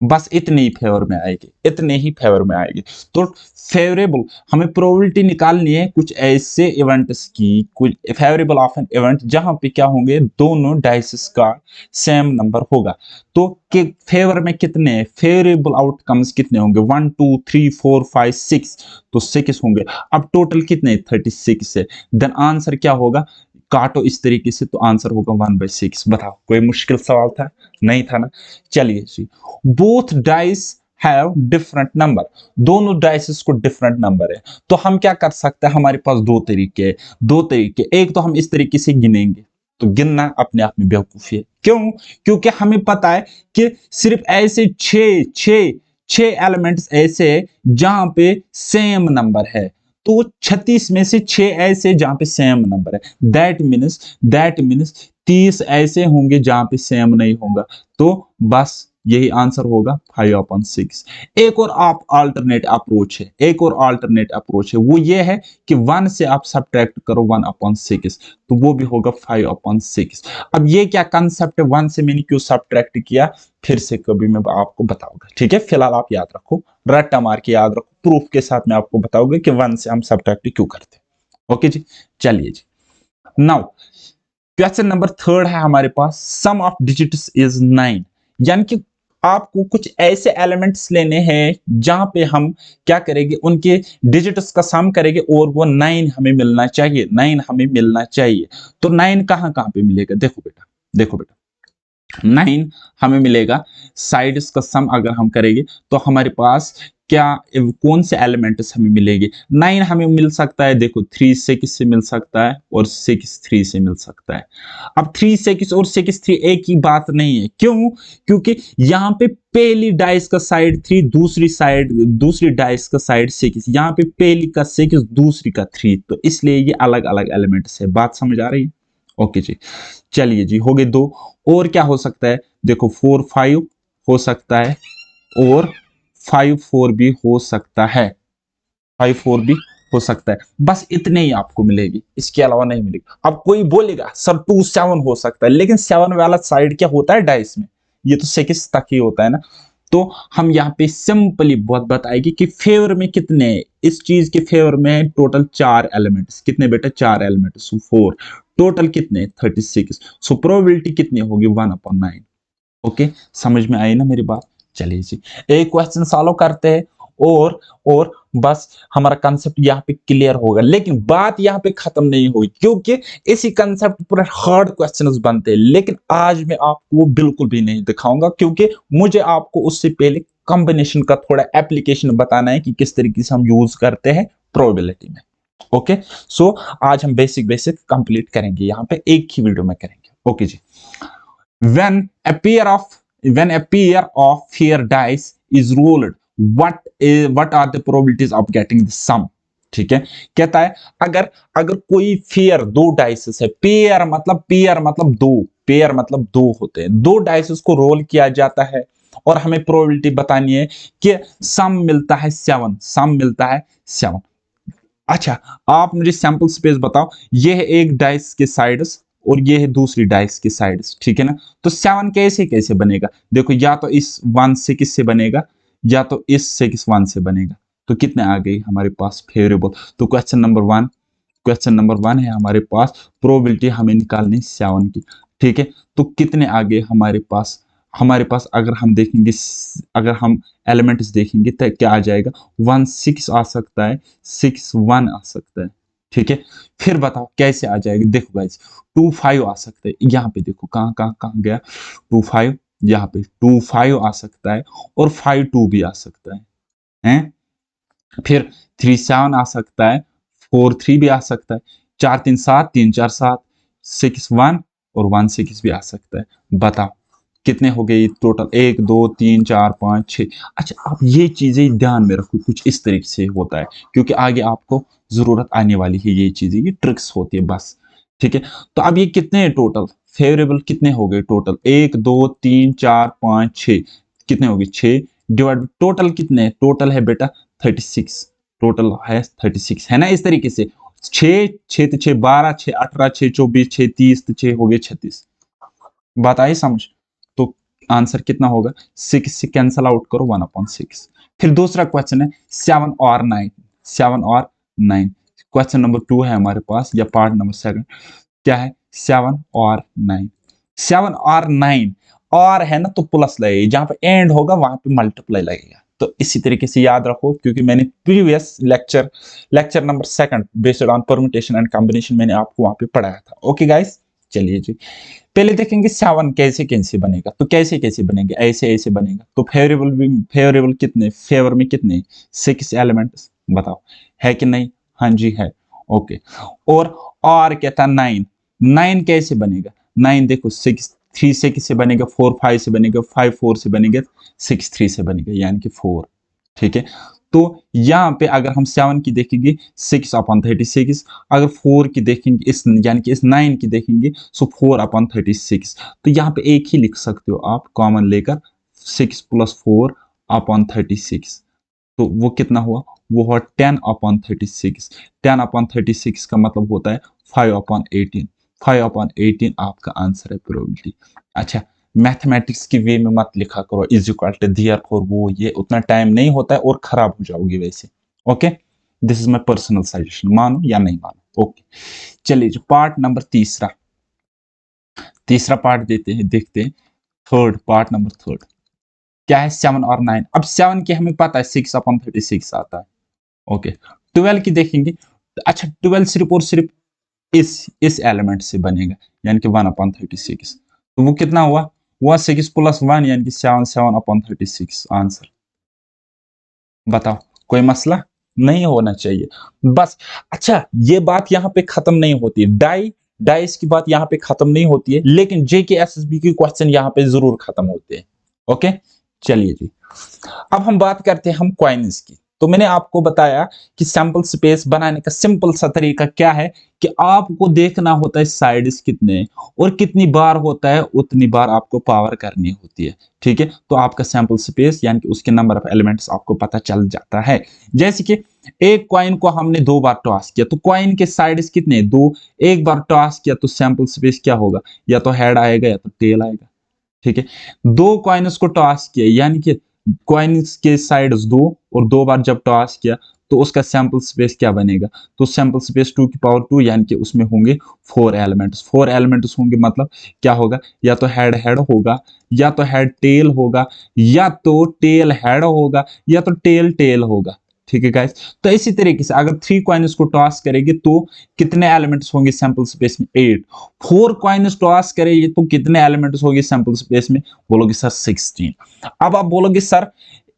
बस इतने ही फेवर में आएगी, इतने ही फेवर में आएगी। तो फेवरेबल हमें प्रोबेबिलिटी निकालनी है कुछ ऐसे इवेंट्स की, कुछ फेवरेबल ऑफ एन इवेंट जहां पे क्या होंगे, दोनों डाइसेस का सेम नंबर होगा। तो के फेवर में कितने फेवरेबल आउटकम्स कितने होंगे, 1 2 3 4 5 6, तो 6 होंगे। अब टोटल कितने, 36 है। देन आंसर क्या होगा, काटो इस तरीके से तो आंसर होगा 1/6। बताओ, कोई मुश्किल सवाल था, नहीं था ना। चलिए जी, both dice have different number, दोनों डाइसेस को डिफरेंट नंबर है। तो हम क्या कर सकते हैं, हमारे पास दो तरीके हैं, दो तरीके। एक तो हम इस तरीके से गिनेंगे, तो गिनना अपने आप में बेवकूफी है। क्यों, क्योंकि हमें पता है कि सिर्फ ऐसे छह एलिमेंट्स ऐसे हैं जहां पे सेम नंबर है, तो 36 में से 6 ऐसे जहां पे सेम नंबर है। दैट मीन्स 30 ऐसे होंगे जहां पे सेम नहीं होगा, तो बस यही आंसर होगा 5/6। एक और आप अल्टरनेट अप्रोच है, एक और अल्टरनेट अप्रोच है, वो ये है कि 1 से आप सब्ट्रैक्ट करो 1/6, तो वो भी होगा 5/6। अब ये क्या कंसेप्ट है, 1 से मैंने क्यों सब्ट्रैक्ट किया, फिर से कभी मैं आपको बताऊंगा। ठीक है, फिलहाल आप याद रखो, रट्टा मार के याद रखो, प्रूफ के साथ मैं आपको बताऊंगा कि 1 से हम सब्ट्रैक्ट क्यों करते हैं। ओके जी, चलिए जी। नाउ क्वेश्चन नंबर 3 है हमारे पास, सम ऑफ डिजिट्स इज 9, यानी कि आपको कुछ ऐसे एलिमेंट्स लेने हैं जहां पे हम क्या करेंगे, उनके डिजिट्स का सम करेंगे और वो 9 हमें मिलना चाहिए, 9 हमें मिलना चाहिए। तो 9 कहां कहां पे मिलेगा, देखो बेटा, देखो बेटा, 9 हमें मिलेगा। साइड्स का सम अगर हम करेंगे तो हमारे पास क्या कौन से एलिमेंट्स हमें मिलेंगे? 9 हमें मिल सकता है, देखो 3 6 से मिल सकता है और 6 3 से मिल सकता है। अब 3 6 और 6 3 एक ही बात नहीं है, क्यों? क्योंकि यहाँ पे पहली डाइस का साइड 3, दूसरी डाइस का साइड 6, यहाँ पे पहली का 6 दूसरी का 3, तो इसलिए ये अलग अलग एलिमेंट्स है। बात समझ आ रही है? ओके जी, चलिए जी, हो गए दो। और क्या हो सकता है? देखो 4 5 हो सकता है और 5 4 भी हो सकता है, 5 4 भी हो सकता है। बस इतने ही आपको मिलेगी, इसके अलावा नहीं मिलेगी। अब कोई बोलेगा सर 2 7 हो सकता है, लेकिन 7 वाला साइड क्या होता है डाइस में? ये तो 6 तक ही होता है ना। तो हम यहाँ पे सिंपली बहुत बताएगी कि फेवर में कितने, इस चीज के फेवर में टोटल 4 एलिमेंट्स, कितने बेटा? 4 एलिमेंट्स, 4 टोटल कितने? 36। सो प्रोबेबिलिटी कितनी होगी? 1/9। ओके, समझ में आई ना मेरी बात? चलिए जी, एक क्वेश्चन सॉल्व करते हैं और बस हमारा कंसेप्ट यहाँ पे क्लियर होगा। लेकिन बात यहाँ पे खत्म नहीं हुई, क्योंकि इसी कंसेप्ट पर हार्ड क्वेश्चंस बनते हैं, लेकिन आज मैं आपको वो बिल्कुल भी नहीं दिखाऊंगा, क्योंकि मुझे आपको उससे पहले कॉम्बिनेशन का थोड़ा एप्लीकेशन बताना है कि किस तरीके से हम यूज करते हैं प्रोबेबिलिटी में। ओके, सो आज हम बेसिक बेसिक कंप्लीट करेंगे, यहाँ पे एक ही वीडियो में करेंगे। ओके जी, when a pair of when a pair of fair dice is rolled, what are the probabilities of getting the sum? ठीक है, कहता है अगर अगर कोई फेयर दो डाइसेस है, पेयर मतलब दो, पेयर मतलब दो होते हैं, दो डाइसेस को रोल किया जाता है और हमें प्रोबेबिलिटी बतानी है कि सम मिलता है 7, सम मिलता है 7। अच्छा, आप मुझे सैंपल स्पेस बताओ, ये है एक डाइस के साइड्स और ये है दूसरी डाइस की साइड्स, ठीक है ना? तो 7 कैसे कैसे बनेगा? देखो, या तो इस 1 से किससे बनेगा, या तो इस से किस 1 से बनेगा। तो कितने आ गई हमारे पास फेवरेबल? तो क्वेश्चन नंबर 1 है हमारे पास, प्रोबेबिलिटी हमें निकालनी 7 की, ठीक है? तो कितने आ गए हमारे पास? हमारे पास अगर हम देखेंगे, अगर हम एलिमेंट्स देखेंगे तो क्या आ जाएगा? 1 6 आ सकता है, 6 1 आ सकता है, ठीक है? फिर बताओ कैसे आ जाएगी? देखो गाइस, 2 5 आ सकता है, यहाँ पे देखो कहाँ कहाँ कहाँ गया 2 5, यहाँ पे 2 5 आ सकता है और 5 2 भी आ सकता है? फिर 3 7 आ सकता है, 4 3 भी आ सकता है, 4 3 7, 3 4 7, 6 1 और 1 6 भी आ सकता है। बताओ कितने हो गए टोटल? 1 2 3 4 5 6। अच्छा, आप ये चीजें ध्यान में रखो, कुछ इस तरीके से होता है, क्योंकि आगे आपको जरूरत आने वाली है ये चीजें, ये ट्रिक्स होती है बस, ठीक है? तो अब ये कितने हैं टोटल? फेवरेबल कितने हो गए टोटल? 1 2 3 4 5 6, कितने हो गए? 6 डिवाइड, टोटल कितने? टोटल है बेटा 36, टोटल है 36, है ना? इस तरीके से 6 6 6 12 6 18 6 24 6 30, 6 हो गए 36। बात आई समझ? तो आंसर कितना होगा? 6 से कैंसल आउट करो, 1/6। फिर दूसरा क्वेश्चन है 7 और 9, 7 और 9। क्वेश्चन नंबर 2 है हमारे पास, या पार्ट नंबर 7, क्या है? 7 और 9, 7 और 9, और है ना तो प्लस लगेगा, जहां पे एंड होगा वहां पे मल्टीप्लाई लगेगा। तो इसी तरीके से याद रखो, क्योंकि मैंने previous lecture number 2 based on permutation and combination मैंने आपको वहां पे पढ़ाया था। ओके गाइस, चलिए जी, पहले देखेंगे 7 कैसे कैसे बनेगा। तो कैसे कैसे बनेगा? ऐसे ऐसे बनेगा। तो फेवरेबल कितने? फेवर में कितने? 6 एलिमेंट्स, बताओ है कि नहीं? हाँ जी है। ओके, और क्या था? 9, 9 कैसे बनेगा? 9 देखो, 6 3 से किससे बनेगा? 4 5 से बनेगा, 5 4 से बनेगा, 6 3 से बनेगा, यानी कि 4, ठीक है? तो यहाँ पे अगर हम 7 की देखेंगे 6/36, अगर 4 की देखेंगे, इस यानी कि इस 9 की देखेंगे, सो 4/36। तो यहाँ पे एक ही लिख सकते हो आप कॉमन लेकर, 6 + 4/36। तो वो कितना हुआ? वो हुआ 10/36। 10/36 का मतलब होता है 5/18। 5/18 आपका आंसर है प्रोबेबिलिटी। अच्छा, मैथमेटिक्स की वे में मत लिखा करो इज इक्वल टू देयरफॉर, वो ये उतना टाइम नहीं होता है और खराब हो जाओगे वैसे। Okay, this is my personal suggestion, मानो या नहीं मानो। ओके, चलिए जो पार्ट नंबर तीसरा पार्ट देते हैं, देखते हैं पार्ट नंबर थर्ड क्या है? 7 और 9। अब 7 की हमें पता है 6/36 आता है। ओके, 12 की देखेंगे। अच्छा, 12 सिर्फ और सिर्फ इस एलिमेंट से बनेगा, यानी कि 1/36। तो वो कितना हुआ? हुआ 6 + 1 यानी कि 7, 7/36 आंसर। बताओ, कोई मसला नहीं होना चाहिए बस। अच्छा, ये बात यहाँ पे खत्म नहीं होती है, डाइस की बात यहाँ पे खत्म नहीं होती है, लेकिन जेके एसएसबी के क्वेश्चन यहाँ पे जरूर खत्म होते हैं। ओके, चलिए जी, अब हम बात करते हैं हम कॉइन्स की। तो मैंने आपको बताया कि सैंपल स्पेस बनाने का सिंपल सा तरीका क्या है कि आपको देखना होता है साइड्स कितने हैं, और कितनी बार होता है उतनी बार आपको पावर करनी होती है। ठीक है, तो आपका सैंपल स्पेस यानी कि उसके नंबर ऑफ एलिमेंट्स आपको पता चल जाता है। जैसे कि एक कॉइन को हमने 2 बार टॉस किया, तो कॉइन के साइड्स कितने, 2। एक बार टॉस किया तो सैंपल स्पेस क्या होगा, या तो हेड आएगा या तो टेल आएगा। ठीक है, 2 कॉइन्स को टॉस किया यानी कि कॉइन्स के साइड्स 2, और 2 बार जब टॉस किया तो उसका सैंपल स्पेस क्या बनेगा, तो सैंपल स्पेस 2 की पावर 2 यानी कि उसमें होंगे 4 एलिमेंट्स। 4 एलिमेंट्स होंगे मतलब क्या होगा, या तो हेड हेड होगा, या तो हेड टेल होगा, या तो टेल हेड होगा, या तो टेल टेल होगा। ठीक है गाइस, तो इसी तरीके से अगर 3 कॉइन्स को टॉस करेंगे तो कितने एलिमेंट्स होंगे सैंपल स्पेस में, 8। 4 कॉइन्स टॉस करेंगे तो कितने एलिमेंट्स होंगे सैंपल स्पेस में, बोलोगे सर 16। अब आप बोलोगे सर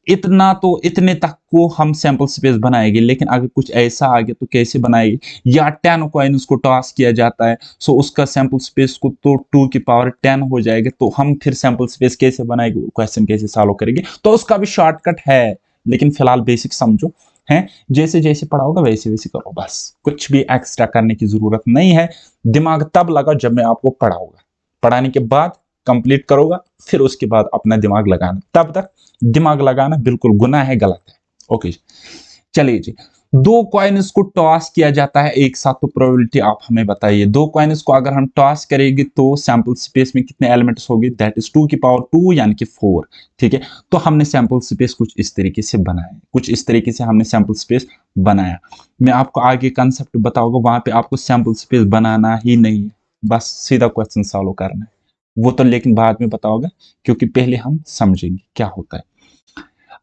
इतना तो इतने तक को हम सैंपल स्पेस बनाएंगे, लेकिन अगर कुछ ऐसा आ गया तो कैसे बनाएंगे, या 10 कॉइन्स को टॉस किया जाता है सो उसका सैंपल स्पेस को तो 2 की पावर 10 हो जाएगा, तो हम फिर सैंपल स्पेस कैसे बनाएंगे, क्वेश्चन कैसे सॉल्व करेंगे, तो उसका भी शॉर्टकट है, लेकिन फिलहाल बेसिक समझो हैं। जैसे जैसे पढ़ा होगा वैसे वैसे करो, बस कुछ भी एक्स्ट्रा करने की जरूरत नहीं है। दिमाग तब लगा जब मैं आपको पढ़ाऊंगा, पढ़ाने के बाद कंप्लीट करोगा, फिर उसके बाद अपना दिमाग लगाना, तब तक दिमाग लगाना बिल्कुल गुनाह है, गलत है। ओके, चलिए जी, 2 कॉइन्स को टॉस किया जाता है एक साथ, तो प्रोबेबिलिटी आप हमें बताइए। 2 कॉइन्स को अगर हम टॉस करेंगे तो सैंपल स्पेस में कितने एलिमेंट्स होंगे, दैट इज 2 की पावर 2 यानी कि 4। ठीक है, तो हमने सैंपल स्पेस कुछ इस तरीके से बनाया, कुछ इस तरीके से हमने सैंपल स्पेस बनाया। मैं आपको आगे कंसेप्ट बताऊंगा, वहां पे आपको सैंपल स्पेस बनाना ही नहीं है, बस सीधा क्वेश्चन सॉल्व करना है। वो तो लेकिन बाद में बताओगे, क्योंकि पहले हम समझेंगे क्या होता है।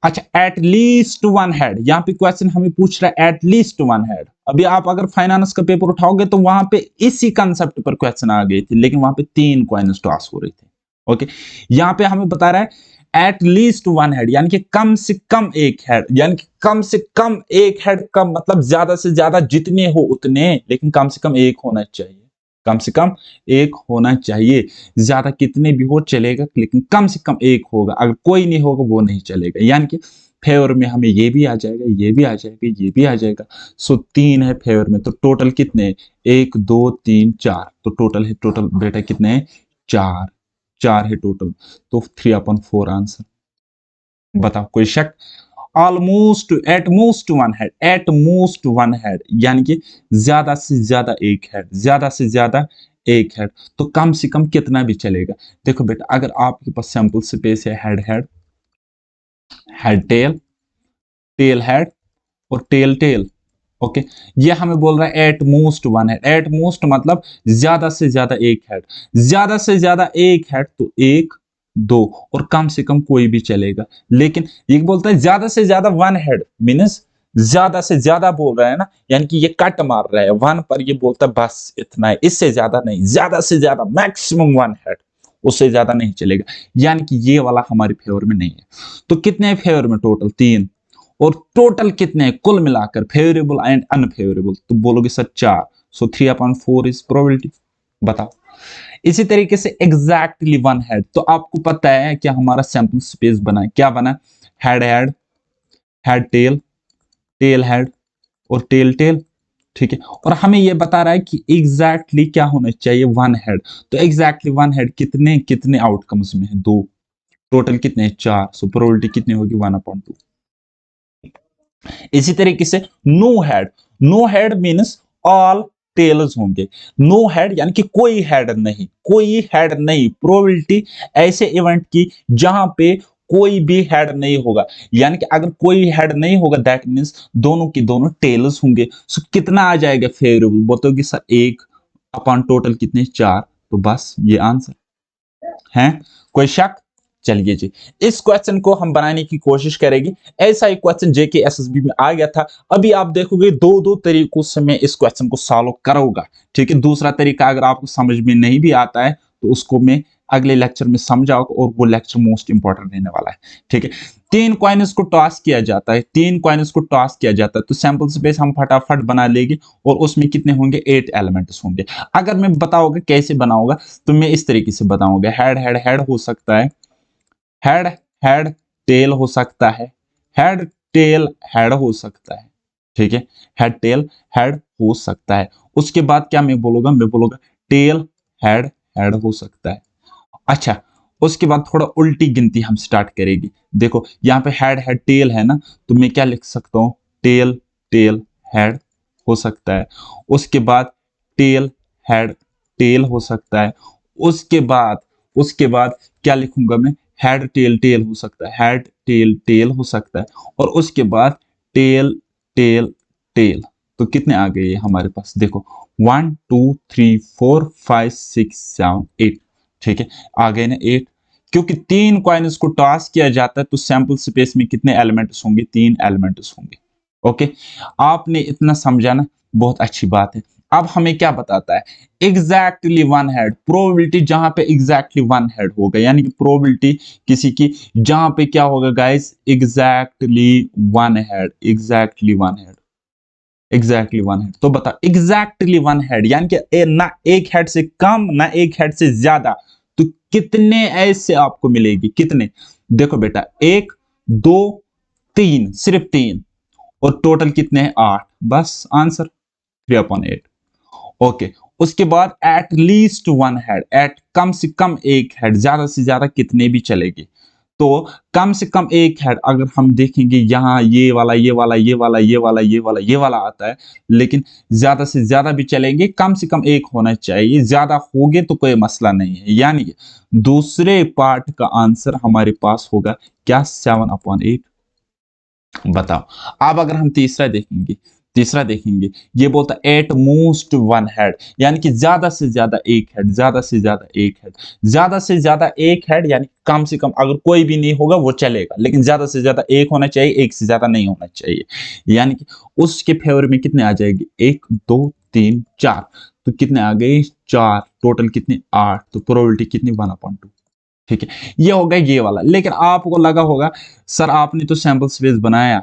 अच्छा, एट लीस्ट 1 हेड, यहाँ पे क्वेश्चन हमें पूछ रहा है एट लीस्ट 1 हेड। अभी आप अगर फाइनेंस का पेपर उठाओगे तो वहां पे इसी कंसेप्ट पर क्वेश्चन आ गए थे, लेकिन वहां पे 3 कॉइन्स टॉस हो रहे थे। ओके, यहाँ पे हमें बता रहा है एट लीस्ट 1 हेड यानी कि कम से कम एक हेड, यानी कि कम से कम एक हेड का मतलब ज्यादा से ज्यादा जितने हो उतने, लेकिन कम से कम एक होना चाहिए, कम से कम एक होना चाहिए। ज्यादा कितने भी हो चलेगा, लेकिन कम से कम एक होगा, अगर कोई नहीं होगा वो नहीं चलेगा। यानी कि फेवर में हमें ये भी आ जाएगा, ये भी आ जाएगा, ये भी आ जाएगा। सो 3 है फेवर में, तो टोटल कितने, 1 2 3 4, तो टोटल है, टोटल बेटा कितने हैं, 4। 4 है टोटल, तो 3/4 आंसर। बताओ, कोई शक। Almost, at most 1 head, at most 1 head यानी कि ज्यादा से ज्यादा एक हेड, ज्यादा से ज्यादा एक हेड, तो कम से कम कितना भी चलेगा। देखो बेटा, अगर आपके पास सैंपल स्पेस है head head, head tail, tail head, और टेल टेल। ओके, ये हमें बोल रहा है at most 1 head. At most मतलब ज्यादा से ज्यादा एक हेड, ज्यादा से ज्यादा एक हेड तो 1 2, और कम से कम कोई भी चलेगा। लेकिन ये बोलता है ज्यादा से ज्यादा 1 हेड, मीनस ज्यादा से ज्यादा बोल रहा है ना, यानी कि ये कट मार रहा है 1 पर, ये बोलता है बस इतना है, इससे ज्यादा नहीं, ज्यादा से ज्यादा मैक्सिमम 1 हेड, उससे ज्यादा नहीं चलेगा। यानी कि ये वाला हमारे फेवर में नहीं है। तो कितने फेवर में, टोटल 3, और टोटल कितने हैं कुल मिलाकर, फेवरेबल एंड अनफेवरेबल, तो बोलोगे सर 4। So 3/4 is probability. बताओ, इसी तरीके से एग्जैक्टली 1 हेड, तो आपको पता है कि हमारा सैंपल स्पेस बना है, क्या बना, head head, head tail, tail head, और टेल टेल। ठीक है, और हमें यह बता रहा है कि एग्जैक्टली क्या होना चाहिए, 1 हेड, तो एग्जैक्टली 1 हेड कितने कितने आउटकम्स में है, 2, टोटल कितने, 4। सो प्रोबेबिलिटी कितनी होगी, 1/2। इसी तरीके से no head, no head means all tails होंगे। नो हेड यानी कि कोई हेड नहीं, कोई हेड नहीं, प्रोबेबिलिटी ऐसे इवेंट की जहां पे कोई भी हेड नहीं होगा, यानी कि अगर कोई हेड नहीं होगा दैट मीन्स दोनों की दोनों टेल्स होंगे। सो कितना आ जाएगा फेवरेबल, बोलोगे सर 1 अपॉन टोटल कितने, 4, तो बस ये आंसर है। कोई शक। चलिए जी, इस क्वेश्चन को हम बनाने की कोशिश करेंगे। ऐसा ही क्वेश्चन जेके एसएसबी में आ गया था। अभी आप देखोगे दो दो तरीकों से मैं इस क्वेश्चन को सॉल्व करूंगा। ठीक है, दूसरा तरीका अगर आपको समझ में नहीं भी आता है तो उसको मैं अगले लेक्चर में समझाओगे और वो लेक्चर मोस्ट इंपॉर्टेंट रहने वाला है। ठीक है, 3 कॉइन्स को टॉस किया जाता है, 3 कॉइन्स को टॉस किया जाता है, तो सैंपल स्पेस हम फटाफट बना लेंगे और उसमें कितने होंगे, 8 एलिमेंट्स होंगे। अगर मैं बताऊंगा कैसे बनाऊंगा तो मैं इस तरीके से बताऊंगा, हेड हेड हेड हो सकता है, हेड हेड टेल हो सकता है, हेड टेल हेड हो सकता है। ठीक है, हेड टेल हेड हो सकता है। उसके बाद क्या मैं बोलूंगा, मैं बोलूंगा टेल हेड हेड हो सकता है। अच्छा, उसके बाद थोड़ा उल्टी गिनती हम स्टार्ट करेंगे। देखो यहाँ पे हेड हेड टेल है ना, तो मैं क्या लिख सकता हूँ, टेल टेल हेड हो सकता है। उसके बाद टेल हेड टेल हो सकता है। उसके बाद क्या लिखूंगा मैं, हेड टेल टेल हो सकता है, हेड टेल टेल हो सकता है। और उसके बाद टेल टेल टेल। तो कितने आ गए हमारे पास, देखो 1 2 3 4 5 6 7 8। ठीक है, आ गए ना 8। क्योंकि 3 कॉइन्स को टॉस किया जाता है तो सैंपल स्पेस में कितने एलिमेंट्स होंगे, 3 एलिमेंट्स होंगे। ओके, आपने इतना समझा ना, बहुत अच्छी बात है। अब हमें क्या बताता है, एग्जैक्टली वन हेड, प्रोबेबिलिटी जहां पे एग्जैक्टली वन हेड होगा, यानी कि प्रोबेबिलिटी किसी की जहां पे क्या होगा guys, exactly one head, exactly one head, exactly one head. तो बता, एग्जैक्टली वन हेड यानी कि ना एक हेड से कम ना एक हेड से ज्यादा, तो कितने ऐसे आपको मिलेगी, कितने, देखो बेटा 1 2 3, सिर्फ 3, और टोटल कितने हैं, 8। बस आंसर 3/8। ओके, उसके बाद at least one head, at कम से कम एक हेड, ज्यादा से ज्यादा कितने भी चलेगी। तो कम से कम एक हेड अगर हम देखेंगे, यहाँ ये वाला ये वाला ये वाला ये वाला ये वाला ये वाला आता है, लेकिन ज्यादा से ज्यादा भी चलेंगे, कम से कम एक होना चाहिए, ज्यादा होगे तो कोई मसला नहीं है। यानी कि दूसरे पार्ट का आंसर हमारे पास होगा क्या, 7/8। बताओ। अब अगर हम तीसरा देखेंगे, ये बोलता है एट मोस्ट वन हेड, यानी कि ज्यादा से ज्यादा एक हेड, ज्यादा से ज्यादा एक हेड, ज्यादा से ज्यादा एक हेड, यानी कम से कम अगर कोई भी नहीं होगा वो चलेगा, लेकिन ज्यादा से ज्यादा एक होना चाहिए, एक से ज्यादा नहीं होना चाहिए। यानी कि उसके फेवर में कितने आ जाएंगे, 1 2 3 4, तो कितने आ गए, 4, टोटल कितने, 8, तो प्रोबेबिलिटी कितनी, 1/2। ठीक है, ये हो गया ये वाला। लेकिन आपको लगा होगा सर आपने तो सैंपल स्पेस बनाया,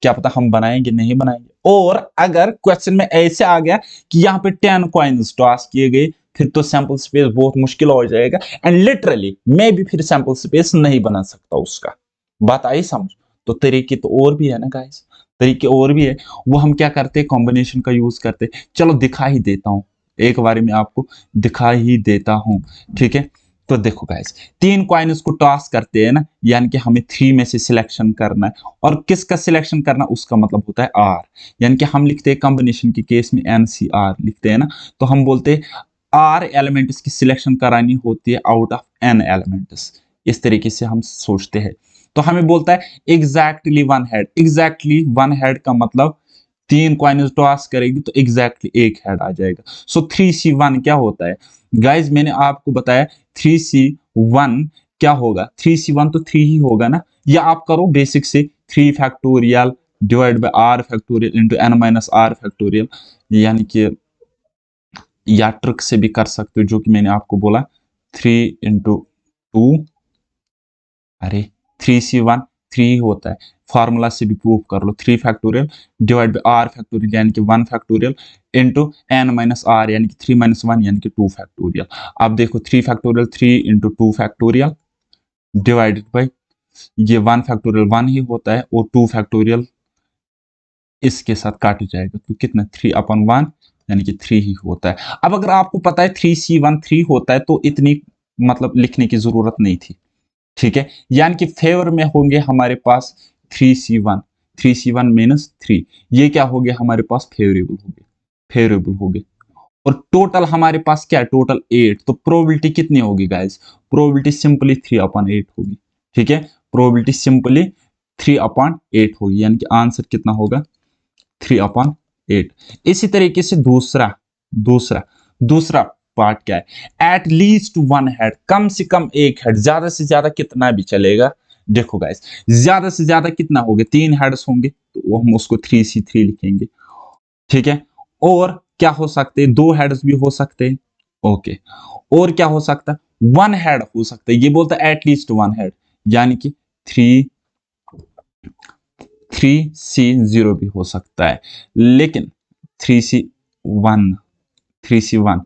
क्या पता हम बनाएंगे नहीं बनाएंगे। और अगर क्वेश्चन में ऐसे आ गया कि यहाँ पे 10 कॉइन्स टॉस किए गए, फिर तो सैंपल स्पेस बहुत मुश्किल हो जाएगा, एंड लिटरली मैं भी फिर सैंपल स्पेस नहीं बना सकता उसका। बात आई समझ। तो तरीके तो और भी है ना गाइस, तरीके और भी है। वो हम क्या करते हैं, कॉम्बिनेशन का यूज करते हैं। चलो दिखा ही देता हूँ, एक बारी में आपको दिखा ही देता हूँ। ठीक है, तो देखो गाइस, 3 कॉइन्स को टॉस करते हैं ना, यानी कि हमें 3 में से सिलेक्शन करना है, और किसका सिलेक्शन करना, उसका मतलब होता है आर। यानी कि हम लिखते हैं कॉम्बिनेशन के केस में NCR लिखते हैं ना, तो हम बोलते हैं आर एलिमेंट्स की सिलेक्शन करानी होती है आउट ऑफ N एलिमेंट्स। इस तरीके से हम सोचते हैं। तो हमें बोलता है exactly one head, exactly one head का मतलब 3 कॉइन्स टॉस करेगी तो एग्जैक्टली एक हेड आ जाएगा। सो 3C1 क्या होता है गाइज, मैंने आपको बताया 3C1 क्या होगा, 3C1 तो 3 ही होगा ना, या आप करो बेसिक से 3 factorial divide by R factorial into N-R factorial, यानी कि या ट्रिक से भी कर सकते हो, जो कि मैंने आपको बोला 3 इंटू 2, अरे 3C1 3 होता है, फार्मूला से भी प्रूव कर लो, 3 factorial divide by R factorial यानी कि 1 फैक्टोरियल इंटू N-R यानी कि 3 - 1 यानी कि 2 फैक्टोरियल। अब देखो 3 factorial 3 into 2 factorial divided by ये 1 फैक्टोरियल 1 ही होता है, और 2 फैक्टोरियल इसके साथ काट जाएगा, तो कितना 3/1 यानी कि 3 ही होता है। अब अगर आपको पता है 3C1 3 होता है तो इतनी मतलब लिखने की जरूरत नहीं थी। ठीक है, यानी कि फेवर में होंगे हमारे पास 3C1, 3C1 मीनस 3, ये क्या हो गया हमारे पास, फेवरेबल हो गए, फेवरेबल हो गए। और टोटल हमारे पास क्या है, टोटल 8, तो प्रोबेबिलिटी कितनी होगी गाइस, प्रोबेबिलिटी सिंपली 3/8 होगी। ठीक है, प्रोबेबिलिटी सिंपली 3/8 होगी, यानी कि आंसर कितना होगा, 3/8। इसी तरीके से दूसरा दूसरा दूसरा पार्ट क्या है, एट लीस्ट वन हेड, कम से कम एक हेड, ज्यादा से ज्यादा कितना भी चलेगा। देखो गाइस, ज्यादा से ज्यादा कितना होगा, 3 हेड्स होंगे, तो वो हम उसको 3C3 लिखेंगे। ठीक है, और क्या हो सकते हैं, 2 हेड्स भी हो सकते हैं। ओके, और क्या हो सकता है, वन हेड हो सकता है, ये बोलता है एटलीस्ट वन हेड, यानी कि 3C0 भी हो सकता है, लेकिन 3C1, 3C1,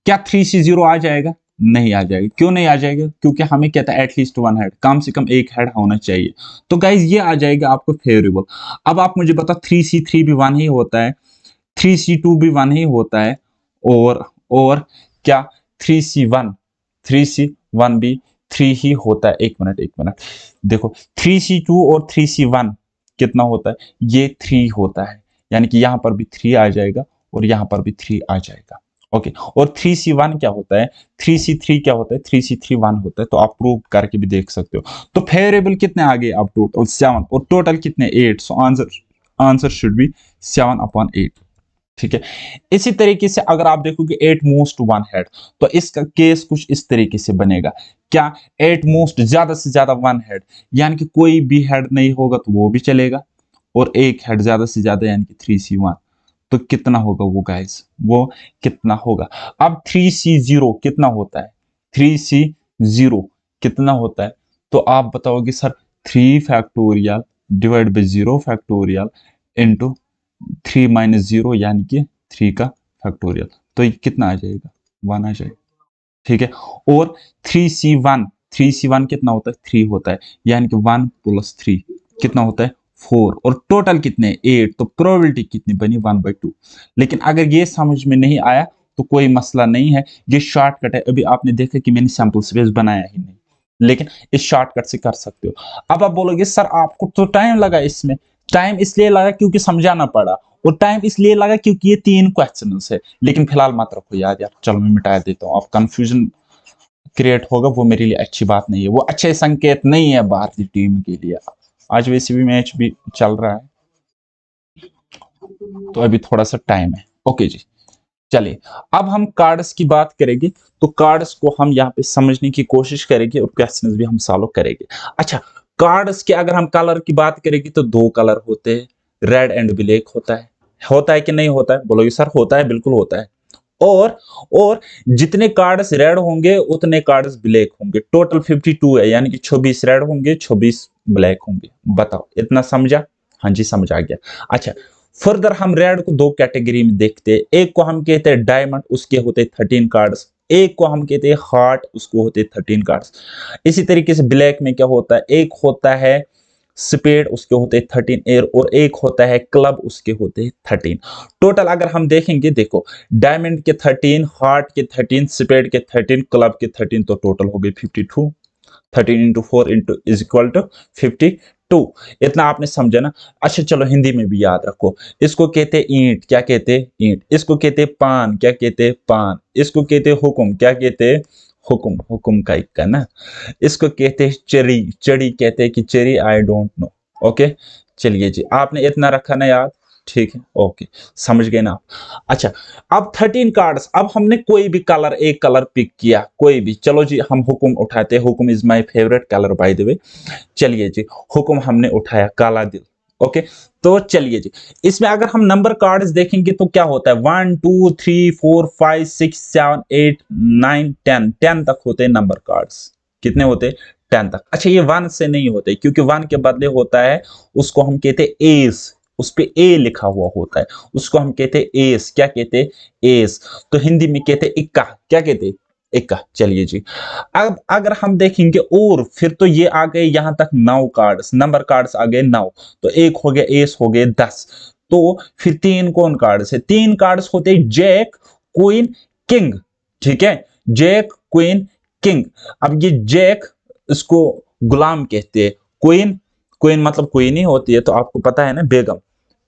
क्या 3C0 आ जाएगा? नहीं आ जाएगा। क्यों नहीं आ जाएगा? क्योंकि हमें कहता है एटलीस्ट वन हेड, कम से कम एक हेड होना चाहिए। तो गाइज ये आ जाएगा आपको फेवरेबल। अब आप मुझे बताओ 3C3 भी वन ही होता है, 3C2 भी वन ही होता है, और क्या 3C1, 3C1 भी 3 ही होता है। एक मिनट, एक मिनट, देखो 3C2 और 3C1 कितना होता है? ये 3 होता है, यानी कि यहां पर भी 3 आ जाएगा और यहां पर भी 3 आ जाएगा। ओके, और 3C1 क्या होता है? 3C3 क्या होता है? 3C3 1 होता है। तो आप प्रूव करके भी देख सकते हो। तो फेवरेबल कितने आ गए? अब टोटल 7, और टोटल कितने? 8। So answer should be 7/8। ठीक है। इसी तरीके से अगर आप देखोगे 8 मोस्ट वन हेड, तो इसका केस कुछ इस तरीके से बनेगा। क्या 8 मोस्ट ज्यादा से ज्यादा वन हेड, यानी कि कोई भी हेड नहीं होगा तो वो भी चलेगा, और एक हेड ज्यादा से ज्यादा यानी कि 3C1, तो कितना होगा वो गाइस? वो कितना होगा? अब 3C0 कितना होता है? 3C0 कितना होता है? तो आप बताओगे sir 3 factorial divide by 0 factorial into 3 - 0 यानी कि 3 का फैक्टोरियल, तो ये कितना आ जाएगा? 1 आ जाएगा। ठीक है। और 3C1, 3C1 कितना होता है? 3 होता है, यानी कि 1 + 3 कितना होता है? 4। और टोटल कितने? 8। तो प्रोबेबिलिटी कितनी बनी? 1/2। लेकिन अगर ये समझ में नहीं आया तो कोई मसला नहीं है, ये शॉर्टकट है। अभी आपने देखा कि मैंने सैंपल स्पेस बनाया ही नहीं, लेकिन इस शॉर्टकट से कर सकते हो। अब आप बोलोगे सर आपको तो टाइम लगा इसमें। टाइम इसलिए लगा क्योंकि समझाना पड़ा, और टाइम इसलिए लगा क्योंकि ये 3 क्वेश्चंस है। लेकिन फिलहाल मत रखो याद यार, चलो मैं मिटा देता हूँ। अब कंफ्यूजन क्रिएट होगा, वो मेरे लिए अच्छी बात नहीं है, वो अच्छे संकेत नहीं है भारतीय टीम के लिए। आज वैसे भी मैच भी चल रहा है, तो अभी थोड़ा सा टाइम है। ओके जी, चलिए अब हम कार्ड्स की बात करेंगे। तो कार्ड्स को हम यहाँ पे समझने की कोशिश करेंगे और क्वेश्चंस भी हम सॉल्व करेंगे। अच्छा, कार्ड्स के अगर हम कलर की बात करेंगे तो 2 कलर होते हैं, रेड एंड ब्लैक होता है। होता है कि नहीं होता है? बोलोगे सर होता है, बिल्कुल होता है। और जितने कार्ड्स रेड होंगे उतने कार्ड्स ब्लैक होंगे। टोटल 52 है, यानी कि 26 रेड होंगे, 26 ब्लैक होंगे। बताओ, इतना समझा? हाँ जी, समझ आ गया। अच्छा, फर्दर हम रेड को 2 कैटेगरी में देखते हैं। एक को हम कहते हैं डायमंड, उसके होते 13 कार्ड्स। एक को हम कहते हैं हार्ट, उसको होते 13 कार्ड्स। इसी तरीके से ब्लैक में क्या होता है? एक होता है स्पेड, उसके होते 13 एयर, और एक होता है क्लब, उसके होते 13। टोटल अगर हम देखेंगे, देखो डायमंड के 13, हार्ट के 13, स्पेड के 13, क्लब के 13, तो टोटल हो गए 52। 13 × 4 इज इक्वल टू 52। इतना आपने समझा ना? अच्छा चलो हिंदी में भी याद रखो। इसको कहते ईंट, क्या कहते? ईंट। इसको कहते पान, क्या कहते? पान। इसको कहते हुक्म, क्या कहते? हुक्म, हुक्म का इक्का ना। इसको कहते हैं चेरी, चेरी कहते हैं कि cherry, I don't know. Okay, चलिए जी, आपने इतना रखा ना याद? ठीक है, ओके, समझ गए ना आप? अच्छा, अब 13 कार्ड्स, अब हमने कोई भी कलर, एक कलर पिक किया, कोई भी। चलो जी, हम हुक्म उठाते हैं। हुक्म is my favourite colour by the way. चलिए जी, हुक्म हमने उठाया, काला दिल। ओके, तो चलिए जी, इसमें अगर हम नंबर कार्ड्स देखेंगे तो क्या होता है? 1 2 3 4 5 6 7 8 9 10, 10 तक होते हैं नंबर कार्ड्स। कितने होते? 10 तक। अच्छा, ये 1 से नहीं होते, क्योंकि 1 के बदले होता है, उसको हम कहते हैं एस, उस पे ए लिखा हुआ होता है, उसको हम कहते हैं एस। क्या कहते हैं? एस। तो हिंदी में कहते हैं इक्का, क्या कहते हैं? इक्का। चलिए जी, अब अगर हम देखेंगे और फिर तो ये आ गए यहां तक 9 कार्ड्स, नंबर कार्ड्स आ गए 9। तो एक हो गया एस, हो गए 10। तो फिर 3 कौन कार्ड्स है? 3 कार्ड्स होते हैं जैक, क्वीन, किंग। ठीक है, जैक, क्वीन, किंग। अब ये जैक, इसको गुलाम कहते हैं। क्वीन, क्वीन मतलब क्वीन ही होती है, तो आपको पता है ना, बेगम।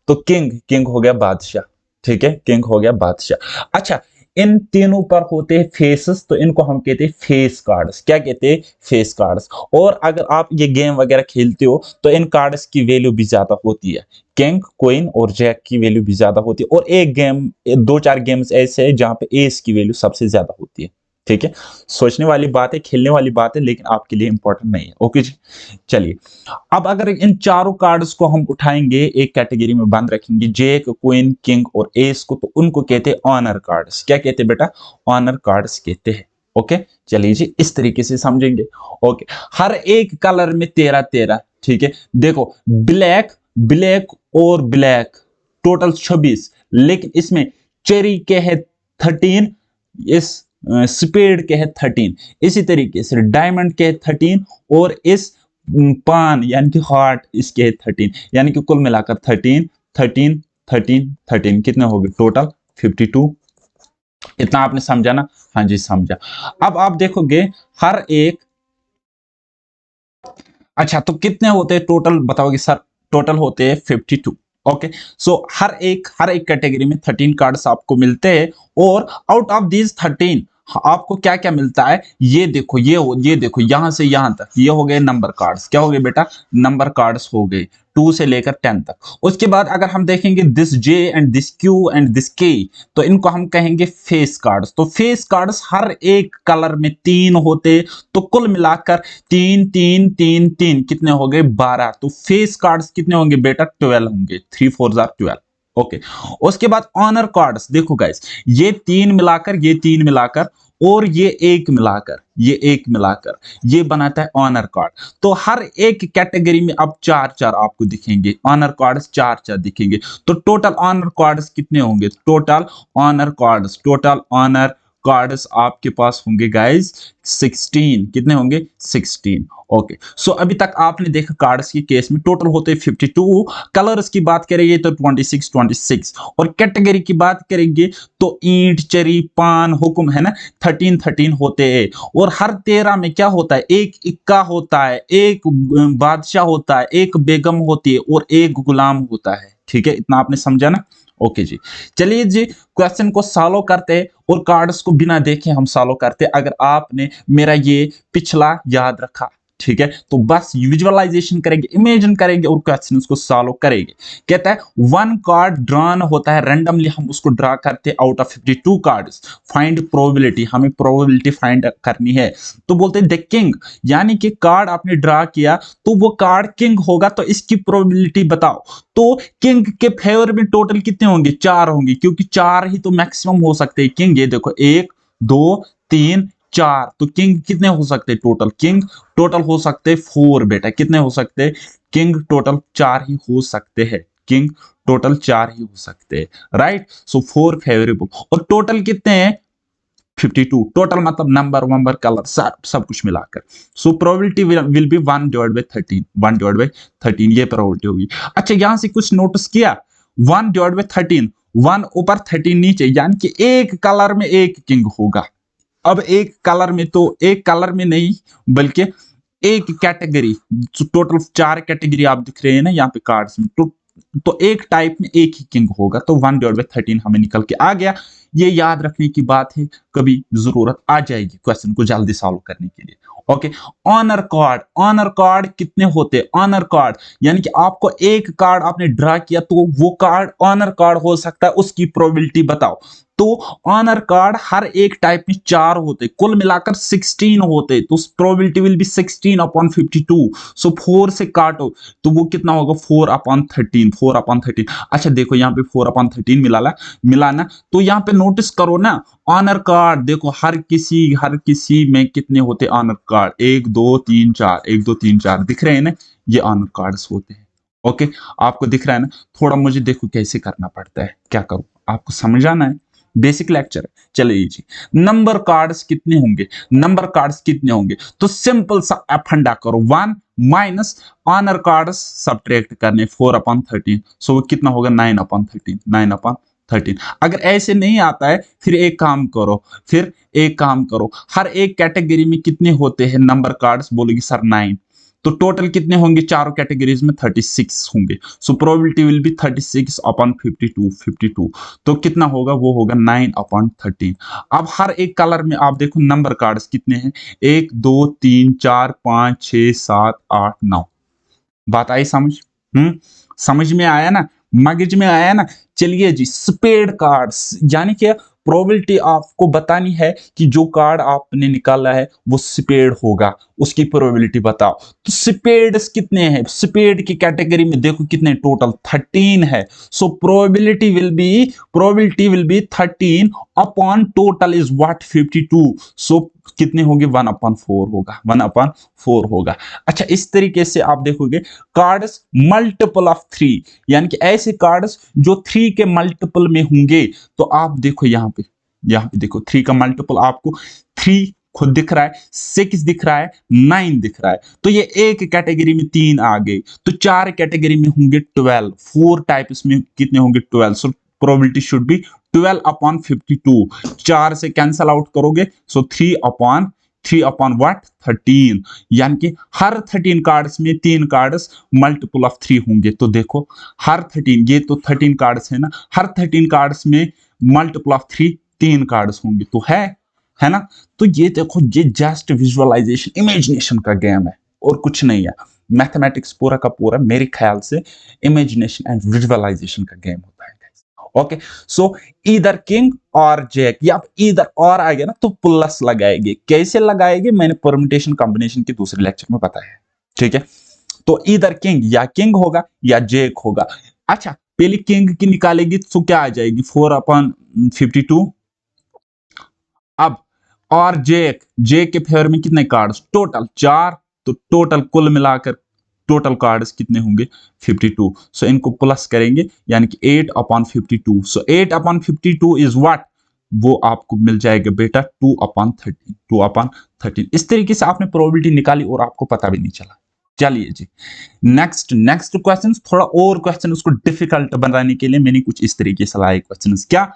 तो किंग, किंग हो गया बादशाह। ठीक है, किंग हो गया बादशाह। अच्छा, इन तीनों पर होते हैं फेसेस, तो इनको हम कहते हैं फेस कार्ड्स। क्या कहते हैं? Face cards. और अगर आप ये गेम वगैरह खेलते हो तो इन कार्ड्स की वैल्यू भी ज्यादा होती है। किंग, क्वीन और जैक की वैल्यू भी ज्यादा होती है, और एक गेम, 2-4 गेम्स ऐसे हैं जहां पे एस की वैल्यू सबसे ज्यादा होती है। ठीक है, सोचने वाली बात है, खेलने वाली बात है, लेकिन आपके लिए इंपॉर्टेंट नहीं है। ओके जी, चलिए अब अगर इन चारों कार्ड्स को हम उठाएंगे, एक कैटेगरी में बंद रखेंगे, जैक, क्वीन, किंग और एस को, तो उनको कहते हैं ऑनर कार्ड्स। क्या कहते हैं बेटा? ऑनर कार्ड्स कहते हैं। ओके, चलिए जी इस तरीके से समझेंगे। ओके, हर एक कलर में 13-13, ठीक है। देखो ब्लैक, ब्लैक और ब्लैक टोटल 26, लेकिन इसमें चेरी के है 13, इस स्पेड के है 13, इसी तरीके से डायमंड के है 13, और इस पान यानी कि हार्ट इसके है 13, यानी कि कुल मिलाकर 13 13 13 13 कितने हो गए टोटल 52। इतना आपने समझा ना? हाँ जी समझा। अब आप देखोगे हर एक, अच्छा तो कितने होते हैं टोटल बताओगे सर? टोटल होते हैं 52। ओके, सो हर एक कैटेगरी में 13 कार्ड्स आपको मिलते हैं, और आउट ऑफ दीज 13 आपको क्या क्या मिलता है ये देखो, ये देखो यहां से यहां तक ये हो गए नंबर कार्ड्स। क्या हो गए बेटा? नंबर कार्ड्स हो गए 2 से लेकर 10 तक। उसके बाद अगर हम देखेंगे this J and this Q and this के, तो इनको हम कहेंगे फेस कार्ड्स। तो फेस कार्ड्स हर एक कलर में 3 होते, तो कुल मिलाकर 3 3 3 3 कितने हो गए 12। तो फेस कार्ड्स कितने होंगे बेटा? 12 होंगे, 3 4 12। ओके, उसके बाद ऑनर कार्ड्स देखो गाइस, ये तीन मिलाकर और ये एक मिलाकर ये बनाता है ऑनर कार्ड। तो हर एक कैटेगरी में अब 4 4 आपको दिखेंगे, ऑनर कार्ड्स 4 4 दिखेंगे। तो टोटल ऑनर कार्ड्स कितने होंगे? टोटल ऑनर कार्ड्स आपके पास होंगे गाइस 16। कितने होंगे? 16। ओके, सो अभी तक आपने देखा कार्ड्स के केस में टोटल होते हैं 52। कलर्स की बात करेंगे तो 26 और कैटेगरी की बात करेंगे तो ईंट, चरी, पान, हुक्म है ना, 13 होते हैं। और हर 13 में क्या होता है? एक इक्का होता है, एक बादशाह होता है, एक बेगम होती है और एक गुलाम होता है। ठीक है, इतना आपने समझा ना? ओके जी, चलिए जी क्वेश्चन को सॉल्व करते हैं, और कार्ड्स को बिना देखे हम सॉल्व करते हैं। अगर आपने मेरा ये पिछला याद रखा, ठीक है, तो बस विजुअलाइजेशन करेंगे, इमेजिन करेंगे और क्वेश्चन को सॉल्व करेंगे। कहता है वन कार्ड ड्रॉन होता है रैंडमली, हम उसको ड्रा करते हैं out of 52 cards, find probability, हमें प्रोबेबिलिटी फाइंड करनी है। तो बोलते हैं द किंग, यानी कि कार्ड आपने ड्रा किया तो वो कार्ड किंग होगा, तो इसकी प्रोबेबिलिटी बताओ। तो किंग के फेवर में टोटल कितने होंगे? 4 होंगे, क्योंकि 4 ही तो मैक्सिमम हो सकते हैं किंग। ये देखो 1 2 3 4, तो किंग कितने हो सकते हैं टोटल? किंग टोटल हो सकते हैं 4 बेटा। कितने हो सकते हैं? किंग टोटल 4 ही हो सकते हैं, किंग टोटल 4 ही हो सकते हैं, राइट। सो 4 फेवरेबल, और टोटल कितने हैं? 52। टोटल मतलब नंबर वंबर कलर सब कुछ मिलाकर। सो प्रोबेबिलिटी विल बी 1/13, 1/13 ये प्रोबेबिलिटी होगी। अच्छा यहां से कुछ नोटिस किया? 1/13, 1 ऊपर 13 नीचे, यानी कि एक कलर में एक किंग होगा। अब एक कलर में तो एक कलर में नहीं, बल्कि एक कैटेगरी, टोटल 4 कैटेगरी आप दिख रहे हैं ना यहाँ पे कार्ड्स में, तो एक टाइप में एक ही किंग होगा। तो 1/13 हमें निकल के आ गया। ये याद रखने की बात है, कभी जरूरत आ जाएगी क्वेश्चन को जल्दी सॉल्व करने के लिए। ओके, ऑनर कार्ड कितने होते हैं? ऑनर कार्ड यानी कि आपको एक कार्ड आपने ड्रा किया, तो वो कार्ड ऑनर कार्ड हो सकता है, उसकी प्रोबेबिलिटी बताओ। तो ऑनर कार्ड हर एक टाइप में 4 होते, कुल मिलाकर 16 होते, तो प्रोबेबिलिटी विल बी 16/52। सो 4 से काटो तो वो कितना होगा? 4/13, 4/13। अच्छा देखो यहाँ पे 4/13 मिलाना, तो यहाँ पे नोटिस करो ना, ऑनर कार्ड देखो हर किसी में कितने होते ऑनर कार्ड? 1 2 3 4, 1 2 3 4 दिख रहे हैं ना, ये ऑनर कार्ड्स होते हैं। ओके, आपको दिख रहा है ना? थोड़ा मुझे देखो कैसे करना पड़ता है, क्या करूं, आपको समझ आना है, बेसिक लेक्चर है। चलिए जी, नंबर कार्ड्स कितने होंगे? नंबर कार्ड्स कितने होंगे? तो सिंपल सा फंडा करो, 1 माइनस ऑनर कार्ड्स सब्ट्रैक्ट करने 4/13, सो वो कितना होगा? 9/13, 9/13। अगर ऐसे नहीं आता है, फिर एक काम करो, हर एक कैटेगरी में कितने होते हैं नंबर कार्ड्स? बोलोगे सर 9, तो टोटल कितने होंगे चारों कैटेगरीज में? 36 होंगे। So probability will be 36/52, 52। तो कितना होगा? वो होगा 9/13। अब हर एक कलर में आप देखो नंबर कार्ड्स कितने हैं? 1 2 3 4 5 6 7 8 9। बात आई समझ? समझ में आया ना? मगज में आया ना? चलिए जी, स्पेड कार्ड्स यानी कि प्रोबेबिलिटी आपको बतानी है कि जो कार्ड आपने निकाला है वो स्पेड होगा, उसकी प्रोबेबिलिटी बताओ। तो स्पेड्स कितने हैं, स्पेड की कैटेगरी में देखो कितने टोटल 13 है। So probability will be 13 upon total is what 52। सो कितने होंगे 1/4 होगा, 1/4 होगा। अच्छा, इस तरीके से आप देखोगे कार्ड्स मल्टीपल ऑफ 3, यानी कि ऐसे कार्ड्स जो 3 के मल्टीपल में होंगे। तो आप देखो यहाँ पे देखो 3 का मल्टीपल आपको 3 खुद दिख रहा है, 6 दिख रहा है, 9 दिख रहा है। तो ये एक कैटेगरी में 3 आ गए, तो 4 कैटेगरी में होंगे 12, 4 टाइप्स में कितने होंगे 12। So probability should be 12/52। 4 से कैंसल आउट करोगे, सो 3/3 व्हाट 13, यानी कि हर 13 कार्ड्स में 3 कार्ड्स मल्टीपल ऑफ 3 होंगे। तो देखो हर 13, ये तो 13 कार्ड्स है ना, हर 13 कार्ड्स में मल्टीपल ऑफ 3 कार्ड्स होंगे। तो है ना। तो ये देखो, ये जस्ट विजुअलाइजेशन, इमेजिनेशन का गेम है और कुछ नहीं है। मैथमेटिक्स पूरा का पूरा मेरे ख्याल से इमेजिनेशन एंड विजुअलाइजेशन का गेम होता है। ओके, सो इधर किंग और जैक, या इधर और आ गया ना तो प्लस लगाएंगे। कैसे लगाएंगे मैंने परम्यूटेशन कॉम्बिनेशन के दूसरे लेक्चर में बताया है, ठीक है। तो इधर किंग होगा या जैक होगा। अच्छा, पहले किंग की निकालेगी तो क्या आ जाएगी 4/52। अब और जैक के फेवर में कितने कार्ड्स टोटल 4, तो टोटल कुल मिलाकर टोटल कार्ड्स कितने होंगे 52। सो इनको प्लस करेंगे यानी कि 8/52। सो 8/52 इज व्हाट, वो आपको मिल जाएगा बेटा 2/13। इस तरीके से आपने प्रोबेबिलिटी निकाली और आपको पता भी नहीं चला। चलिए जी, नेक्स्ट क्वेश्चन, थोड़ा और क्वेश्चन उसको डिफिकल्ट बनाने के लिए मैंने कुछ इस तरीके से लाए क्वेश्चन। क्या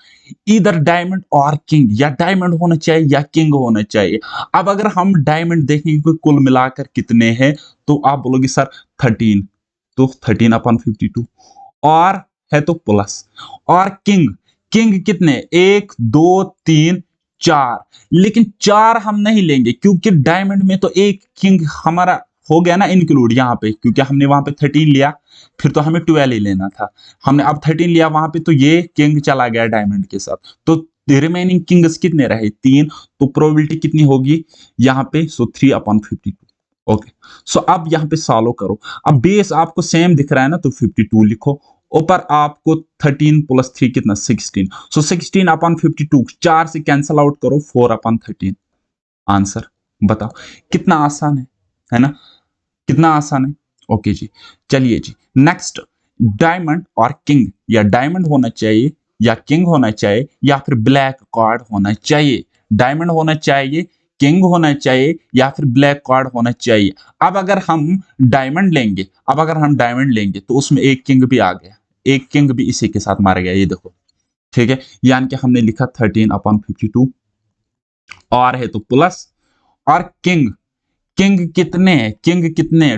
इधर डायमंड और किंग, या डायमंड होना चाहिए या किंग होना चाहिए। अब अगर हम डायमंड देखेंगे कुल मिलाकर कितने हैं, तो आप बोलोगे सर 13, तो 13/52 और है तो प्लस। और किंग कितने 1 2 3 4, लेकिन 4 हम नहीं लेंगे क्योंकि डायमंड में तो एक किंग हमारा हो गया ना इंक्लूड यहाँ पे, क्योंकि हमने वहां पे 13 लिया, फिर तो हमें 12 ही लेना था। हमने अब 13 लिया वहां पे, तो ये किंग चला गया डायमंड के साथ, तो रिमेनिंग किंग्स कितने रहे 3। तो प्रोबेबिलिटी कितनी होगी यहाँ पे, सो 3/52। ओके, सो अब यहाँ पे सॉल्व करो। अब बेस आपको सेम दिख रहा है ना, तो 52 लिखो। ऊपर आपको 13 + 3 कितना 16। सो 16/52, 4 से कैंसल आउट करो 4/13। आंसर बताओ, कितना आसान है ना, कितना आसान है। ओके जी, चलिए जी नेक्स्ट, डायमंड और किंग, या डायमंड होना चाहिए या किंग होना चाहिए या फिर ब्लैक कार्ड होना चाहिए। डायमंड होना चाहिए, किंग होना चाहिए या फिर ब्लैक कार्ड होना चाहिए। अब अगर हम डायमंड लेंगे तो उसमें एक किंग भी आ गया, एक किंग भी इसी के साथ मारा गया, ये देखो, ठीक है। यानी कि हमने लिखा 13/52 और है तो प्लस। और किंग कितने हैं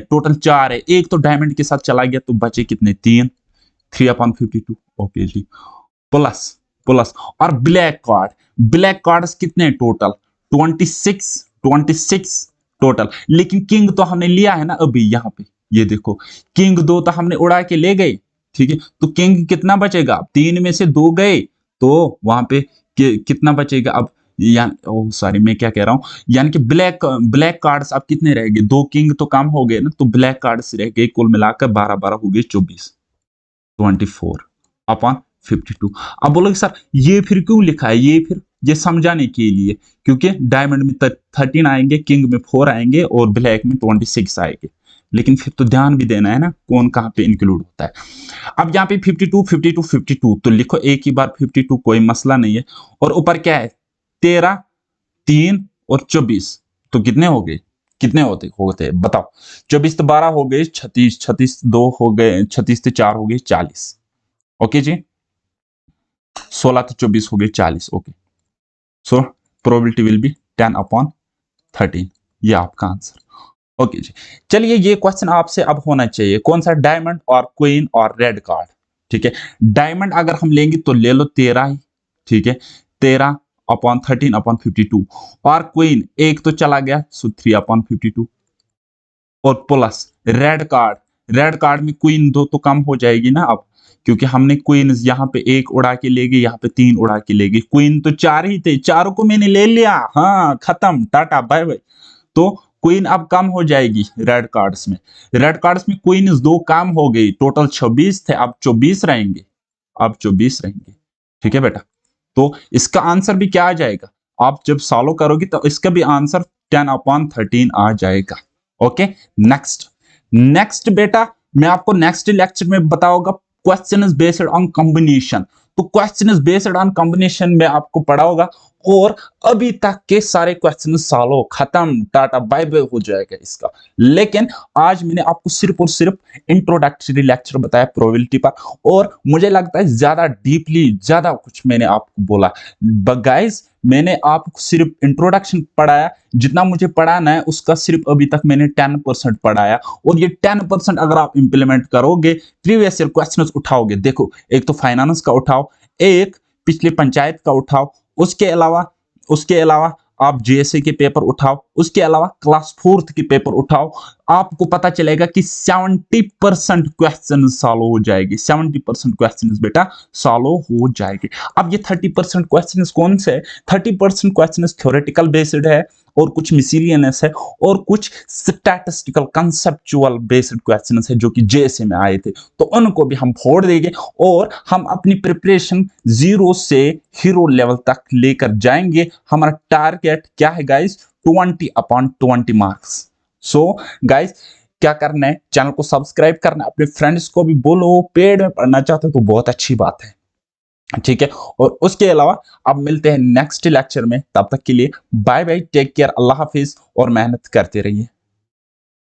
टोटल 4 है, एक तो डायमंड के साथ चला गया तो बचे कितने 3/52। ओके जी, प्लस। और ब्लैक कार्ड्स कितने टोटल 26 टोटल। लेकिन किंग तो हमने लिया है ना अभी यहाँ पे, ये देखो किंग 2 तो हमने उड़ा के ले गए, ठीक है। तो किंग कितना बचेगा, 3 में से 2 गए, तो वहां पे कितना बचेगा अब, या ओह सॉरी मैं क्या कह रहा हूं, यानी कि ब्लैक कार्ड्स अब कितने रह गए, 2 किंग तो कम हो गए ना, तो ब्लैक कार्ड्स रह गए कुल मिलाकर 12 हो गए 24/52। अब बोलोगे सर ये फिर क्यों लिखा है, ये समझाने के लिए, क्योंकि डायमंड में 13 आएंगे, किंग में 4 आएंगे और ब्लैक में 26 आएंगे। लेकिन फिर तो ध्यान भी देना है ना कौन कहां पे इंक्लूड होता है। अब यहाँ पे 52 तो लिखो एक ही बार 52, कोई मसला नहीं है। और ऊपर क्या है 13, 3 और 24, तो कितने हो गए, कितने होते बताओ। 24 तो 12 हो गए, 36 2 हो गए, 36 से 4 हो गए 40। ओके जी, 16 तो 24 हो गए 40। Okay, so probability will be 10/13, ये आपका आंसर। ओके जी, चलिए ये क्वेश्चन आपसे अब होना चाहिए, कौन सा, डायमंड और क्वीन और रेड कार्ड, ठीक है। डायमंड अगर हम लेंगे तो ले लो 13 ही, ठीक है, 13/13/52। और क्वीन एक तो चला गया, सो 3/52। और प्लस रेड कार्ड में क्वीन 2 तो कम हो जाएगी ना अब, क्योंकि हमने क्वीन यहाँ पे एक उड़ा के ले गए, यहाँ पे 3 उड़ा के ले गए। क्वीन तो 4 ही थे, चारों को मैंने ले लिया। हाँ, खत्म, टाटा बाय बाय। तो क्वीन अब कम हो जाएगी रेड कार्ड्स में। रेड कार्ड्स में क्वीन 2 कम हो गई, टोटल 26 थे, अब 24 रहेंगे। अब 24 रहेंगे। ठीक है बेटा। तो इसका आंसर भी क्या आ जाएगा? आप जब सॉल्व करोगे तो इसका भी आंसर 10/13 आ जाएगा। Okay, next. नेक्स्ट बेटा, मैं आपको नेक्स्ट लेक्चर में बताऊंगा question is based on combination. तो question is based on combination में आपको पढ़ाऊंगा, और अभी तक के सारे क्वेश्चन सॉल्व, खत्म, टाटा बाय बाय हो जाएगा इसका। लेकिन आज मैंने आपको सिर्फ और सिर्फ इंट्रोडक्टरी लेक्चर बताया प्रोबेबिलिटी पर, और मुझे लगता है ज्यादा डीपली ज्यादा कुछ मैंने आपको बोला। गाइस, मैंने आपको सिर्फ इंट्रोडक्शन पढ़ाया, जितना मुझे पढ़ाना है उसका सिर्फ अभी तक मैंने 10% पढ़ाया, और ये 10% अगर आप इंप्लीमेंट करोगे, प्रीवियस ईयर क्वेश्चंस उठाओगे, देखो एक तो फाइनेंस का उठाओ, एक पिछले पंचायत का उठाओ, उसके अलावा आप जेएसए के पेपर उठाओ, उसके अलावा क्लास 4th के पेपर उठाओ, आपको पता चलेगा कि 70% क्वेश्चन सॉल्व हो जाएगी। 70% क्वेश्चन बेटा सॉल्व हो जाएंगे। अब ये 30% क्वेश्चन कौन से है? 30% क्वेश्चन थ्योरेटिकल बेस्ड है, और कुछ मिसलिनियस है, और कुछ स्टैटिस्टिकल कंसेप्चुअल बेस्ड क्वेश्चन है जो कि जेएसए में आए थे। तो उनको भी हम फोड़ देंगे, और हम अपनी प्रिपरेशन 0 से हीरो लेवल तक लेकर जाएंगे। हमारा टारगेट क्या है गाइस? 20/20 मार्क्स। सो गाइस, क्या करना है? चैनल को सब्सक्राइब करना, अपने फ्रेंड्स को भी बोलो, पेड में पढ़ना चाहते हो तो बहुत अच्छी बात है। ठीक है, और उसके अलावा अब मिलते हैं नेक्स्ट लेक्चर में। तब तक के लिए बाय बाय, टेक केयर, अल्लाह हाफिज, और मेहनत करते रहिए।